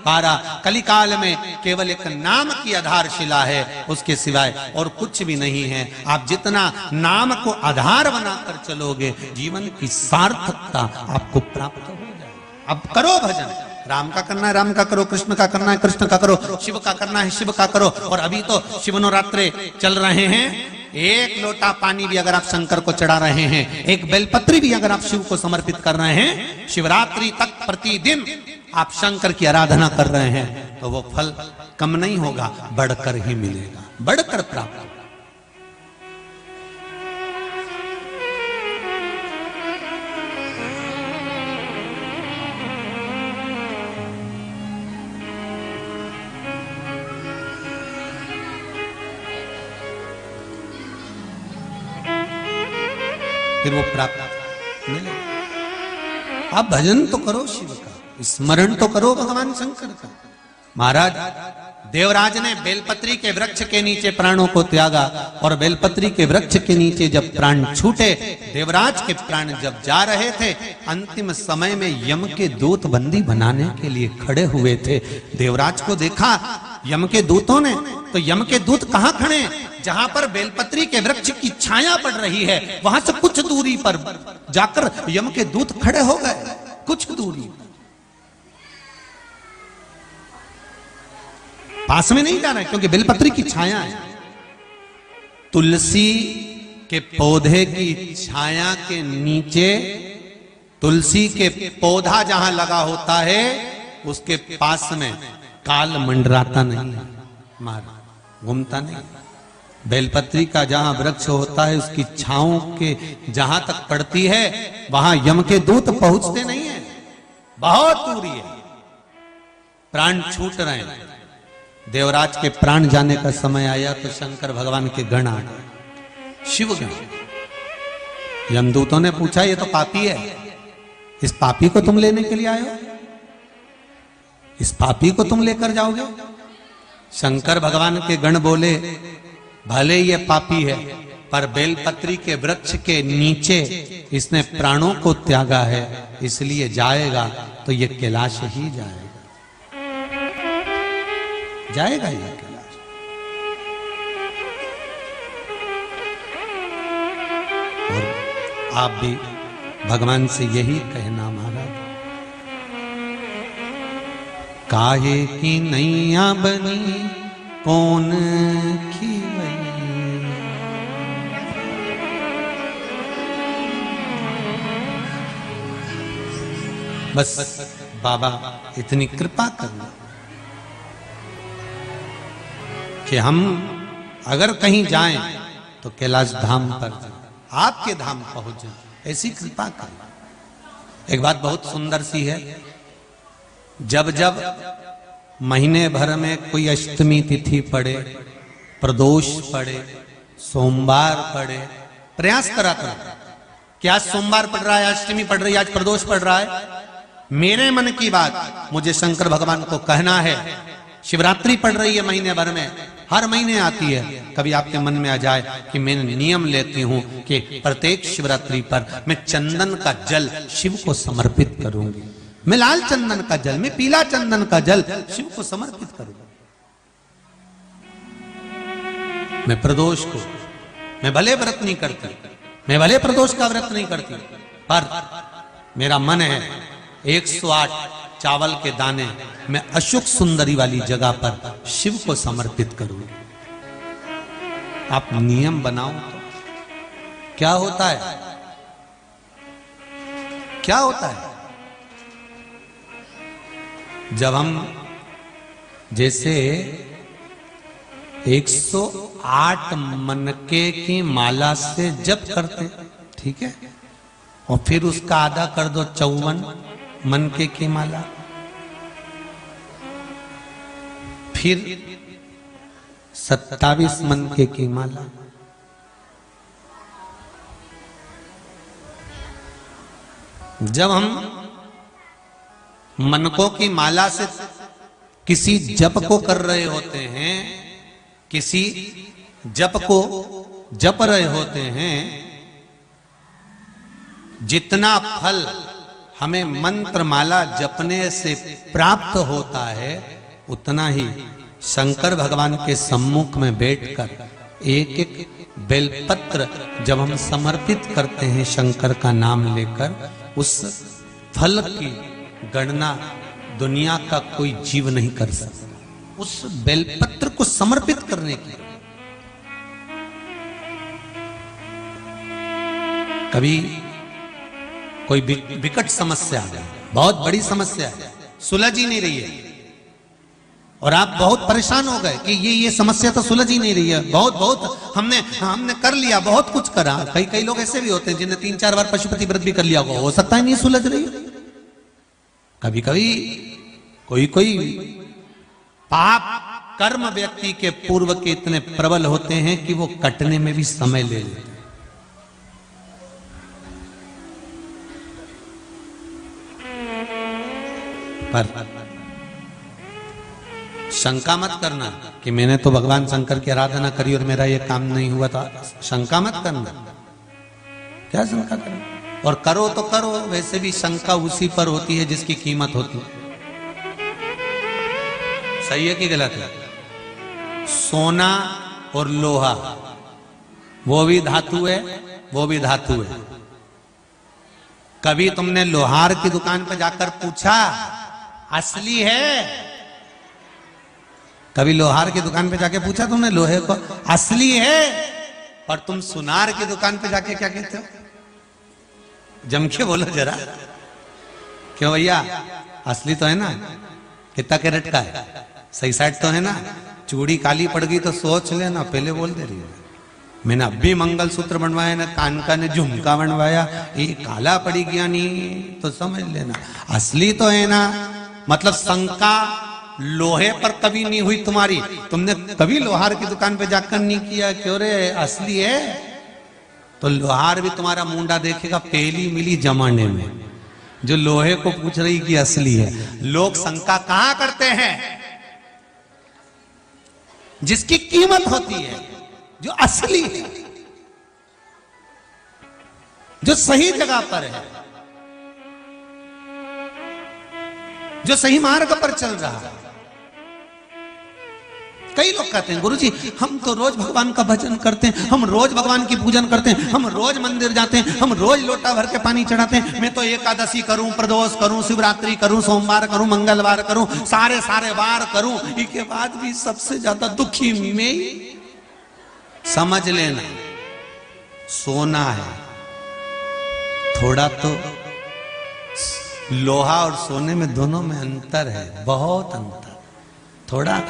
पारा। कलिकाल में केवल एक नाम की आधारशिला है, उसके सिवाय और कुछ भी नहीं है। आप जितना नाम को आधार बनाकर चलोगे, जीवन की सार्थकता आपको प्राप्त हो जाए। अब करो भजन, राम का करना है राम का करो, कृष्ण का करना है कृष्ण का करो, शिव का करना है शिव का करो। और अभी तो शिवनवरात्रे चल रहे हैं, एक लोटा पानी भी अगर आप शंकर को चढ़ा रहे हैं, एक बेलपत्री भी अगर आप शिव को समर्पित कर रहे हैं, शिवरात्रि तक प्रतिदिन आप शंकर की आराधना कर रहे हैं, तो वो फल कम नहीं होगा, बढ़कर ही मिलेगा, बढ़कर प्राप्त होगा। फिर वो प्राप्त मिलेगा। आप भजन तो करो शिव का, स्मरण तो करो भगवान शंकर का। महाराज देवराज ने बेलपत्री के वृक्ष के नीचे प्राणों को त्यागा, और बेलपत्री के वृक्ष के नीचे जब प्राण छूटे, देवराज के प्राण जब जा रहे थे, अंतिम समय में यम के दूत बंदी बनाने के लिए खड़े हुए थे। देवराज को देखा यम के दूतों ने, तो यम के दूत कहां खड़े? जहां पर बेलपत्री के वृक्ष की छाया पड़ रही है, वहां से कुछ दूरी पर जाकर यम के दूत खड़े हो गए। कुछ दूरी, पास में नहीं जा रहे, क्योंकि बेलपत्री की छाया है। तुलसी के पौधे की छाया के नीचे, तुलसी के पौधा जहां लगा होता है, उसके पास में काल मंडराता नहीं, मार घूमता नहीं। बेलपत्री का जहां वृक्ष होता है, उसकी छांव के जहां तक पड़ती है, वहां यम के दूत पहुंचते नहीं है, बहुत दूरी है। प्राण छूट रहे हैं, देवराज के प्राण जाने का समय आया तो शंकर भगवान के गण आ गए, शिव गण। यमदूतों ने पूछा, ये तो पापी है, इस पापी को तुम लेने के लिए आए हो? इस पापी को तुम लेकर जाओगे? शंकर भगवान के गण बोले, भले ये पापी है, पर बेलपत्री के वृक्ष के नीचे इसने प्राणों को त्यागा है, इसलिए जाएगा तो ये कैलाश ही जाएगा, जाएगा ये कैलाश। और आप भी भगवान से यही कहना, महाराज काहे की नैया बनी कौन खीवई, बस बाबा इतनी कृपा करना कि हम अगर कहीं जाएं तो कैलाश धाम पर जाएं, आपके धाम पहुंच जाएं, ऐसी कृपा कर। एक बात बहुत सुंदर सी है, जब जब महीने भर में कोई अष्टमी तिथि पड़े, प्रदोष पड़े, सोमवार पड़े, प्रयास करा करो कि आज सोमवार पड़ रहा है, अष्टमी पड़ रही है, आज प्रदोष पड़ रहा है। मेरे मन की बात मुझे शंकर भगवान को कहना है, शिवरात्रि पड़ रही है महीने भर में, हर महीने आती है, कभी आपके मन में आ जाए कि मैं नियम लेती हूं कि प्रत्येक शिवरात्रि पर मैं चंदन का जल शिव को समर्पित करूंगी, मैं लाल चंदन का जल, मैं पीला चंदन का जल शिव को समर्पित करूंगा। मैं प्रदोष को, मैं भले व्रत नहीं करती, मैं भले प्रदोष का व्रत नहीं करती, पर मेरा मन है 108 चावल के दाने मैं अशोक सुंदरी वाली जगह पर शिव को समर्पित करूंगी। आप नियम बनाओ तो क्या होता है, क्या होता है जब हम जैसे 108 मनके की माला से जप करते, ठीक है, और फिर उसका आधा कर दो 54 मनके की माला, फिर 27 मनके की माला, जब हम मनकों की माला से किसी जप को कर रहे होते हैं, किसी जप को जप रहे होते हैं, जितना फल हमें मंत्र माला जपने से प्राप्त होता है, उतना ही शंकर भगवान के सम्मुख में बैठकर एक एक बेलपत्र जब हम समर्पित करते हैं शंकर का नाम लेकर, उस फल की गणना दुनिया का कोई जीव नहीं कर सकता। उस बेलपत्र को समर्पित करने की कभी कोई विकट समस्या है, बहुत बड़ी समस्या है, सुलझ ही नहीं रही है, और आप बहुत परेशान हो गए कि ये समस्या तो सुलझ ही नहीं रही है, बहुत हमने कर लिया, बहुत कुछ करा। कई लोग ऐसे भी होते हैं जिन्हें 3-4 बार पशुपति व्रत भी कर लिया, हो सकता है नहीं सुलझ रही। कभी कभी कोई पाप कर्म व्यक्ति के पूर्व के इतने प्रबल होते हैं कि वो कटने में भी समय ले लेते हैं। पर शंका मत करना कि मैंने तो भगवान शंकर की आराधना करी और मेरा ये काम नहीं हुआ था। शंका मत करना, क्या शंका करना, और करो तो करो, वैसे भी शंका उसी पर होती है जिसकी कीमत होती है। सही है कि गलत है? सोना और लोहा वो भी धातु है, वो भी धातु है। कभी तुमने लोहार की दुकान पर जाकर पूछा असली है? कभी लोहार की दुकान पे जाके पूछा तुमने लोहे को असली है? और तुम सुनार की दुकान पे जाके क्या कहते हो? जम के बोलो जरा, क्यों भैया असली तो है ना? कितना कैरेट का है? सही साइड तो है ना? चूड़ी काली पड़ गई तो सोच लेना, पहले बोल दे रही है। मैंने अभी मंगलसूत्र बनवाया ना, कान का ने झुमका बनवाया, ये काला पड़ी गया नहीं तो समझ लेना असली तो है ना। मतलब शंका लोहे पर कभी नहीं हुई तुम्हारी, तुमने कभी लोहार की दुकान पे जाकर नहीं किया क्यों रे असली है? तो लोहार भी तुम्हारा मुंडा देखेगा पहली मिली जमाने में, जो लोहे को पूछ रही कि असली है। लोग शंका कहां करते हैं? जिसकी कीमत होती है, जो असली है, जो सही जगह पर है, जो सही मार्ग पर चल रहा है। कई लोग कहते हैं गुरुजी हम तो रोज भगवान का भजन करते हैं, हम रोज भगवान की पूजन करते हैं, हम रोज मंदिर जाते हैं, हम रोज लोटा भर के पानी चढ़ाते हैं, मैं तो एकादशी करूं, प्रदोष करूं, शिवरात्रि करूं, सोमवार करूं, मंगलवार करूं, सारे वार करूं, इसके बाद भी सबसे ज्यादा दुखी मैं। समझ लेना सोना है, थोड़ा तो लोहा और सोने में दोनों में अंतर है, बहुत अंतर। थोड़ा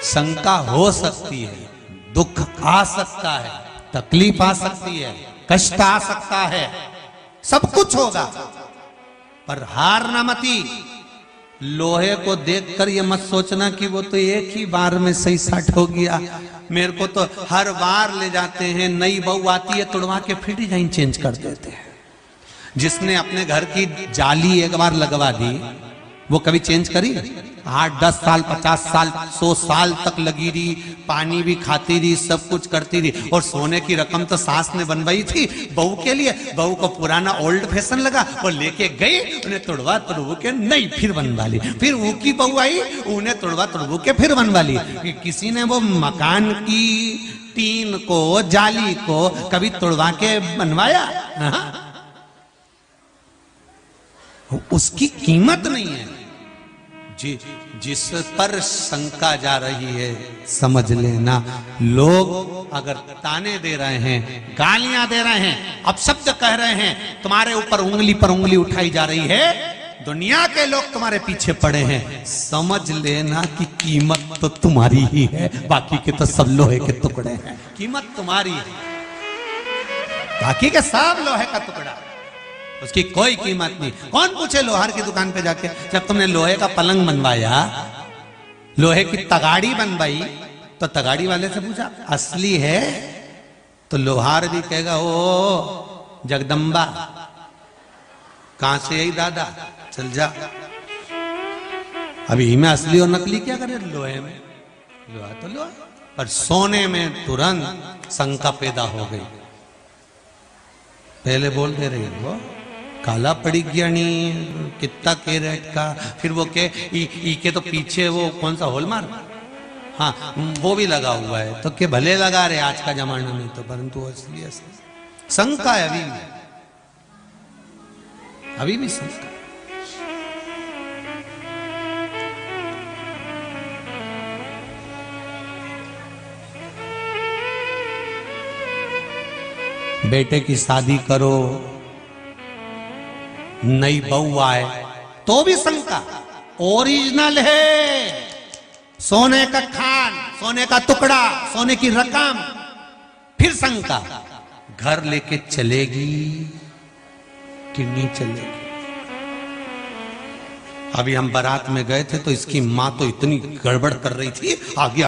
शंका हो सकती है, दुख आ सकता है, तकलीफ आ सकती है, कष्ट आ सकता है, सब कुछ होगा, पर हार ना मती। लोहे को देखकर ये मत सोचना कि वो तो एक ही बार में सही सट हो गया। मेरे को तो हर बार ले जाते हैं, नई बहू आती है तुड़वा के फिर डिजाइन चेंज कर देते हैं। जिसने अपने घर की जाली एक बार लगवा दी वो कभी चेंज करी? 8-10 साल 50 साल 100 साल तक लगी रही, पानी भी खाती रही, सब कुछ करती रही, और सोने की रकम तो सास ने बनवाई थी बहू के लिए। बहू को पुराना ओल्ड फैशन लगा, वो लेके गई, उन्हें तुड़वा तुड़वू के नहीं फिर बनवा ली। फिर वो की बहू आई, उन्हें तुड़वा तुड़वू के फिर बनवा ली। किसी ने वो मकान की टीन को, जाली को कभी तुड़वा के बनवाया? उसकी कीमत नहीं है। जिस पर शंका जा रही है समझ लेना, लोग अगर ताने दे रहे हैं, गालियां दे रहे हैं, अपशब्द कह रहे हैं, तुम्हारे ऊपर उंगली पर उंगली उठाई जा रही है, दुनिया के लोग तुम्हारे पीछे पड़े हैं, समझ लेना कि कीमत तो तुम्हारी ही है, बाकी के तो सब लोहे के टुकड़े हैं। कीमत तुम्हारी है, बाकी के सब लोहे का टुकड़ा, उसकी कोई कीमत नहीं। कौन पूछे लोहार की दुकान पे जाके, जब तुमने लोहे का पलंग बनवाया, लोहे की तगाड़ी बनवाई, तो तगाड़ी वाले से पूछा असली है? तो लोहार भी कहेगा ओ जगदम्बा, कहां से यही दादा, चल जा। अभी में असली और नकली क्या करे, लोहे में, लोहा तो लोहा, पर सोने में तुरंत शंका पैदा हो गई। पहले बोल दे रही वो काला पड़ी गया नहीं, कितना कैरेट का, फिर वो के ई के तो पीछे वो कौन सा हॉलमार्क, हाँ वो भी लगा हुआ है, तो के भले लगा रहे आज का जमाना में, तो परंतु असली शंका है अभी भी शंका। बेटे की शादी करो, नई बहू आए तो भी शंका, ओरिजिनल है, सोने का खान, सोने का टुकड़ा, सोने की रकम, फिर शंका, घर लेके चलेगी कि नहीं चलेगी। अभी हम बारात में गए थे तो इसकी मां तो इतनी गड़बड़ कर रही थी, आगे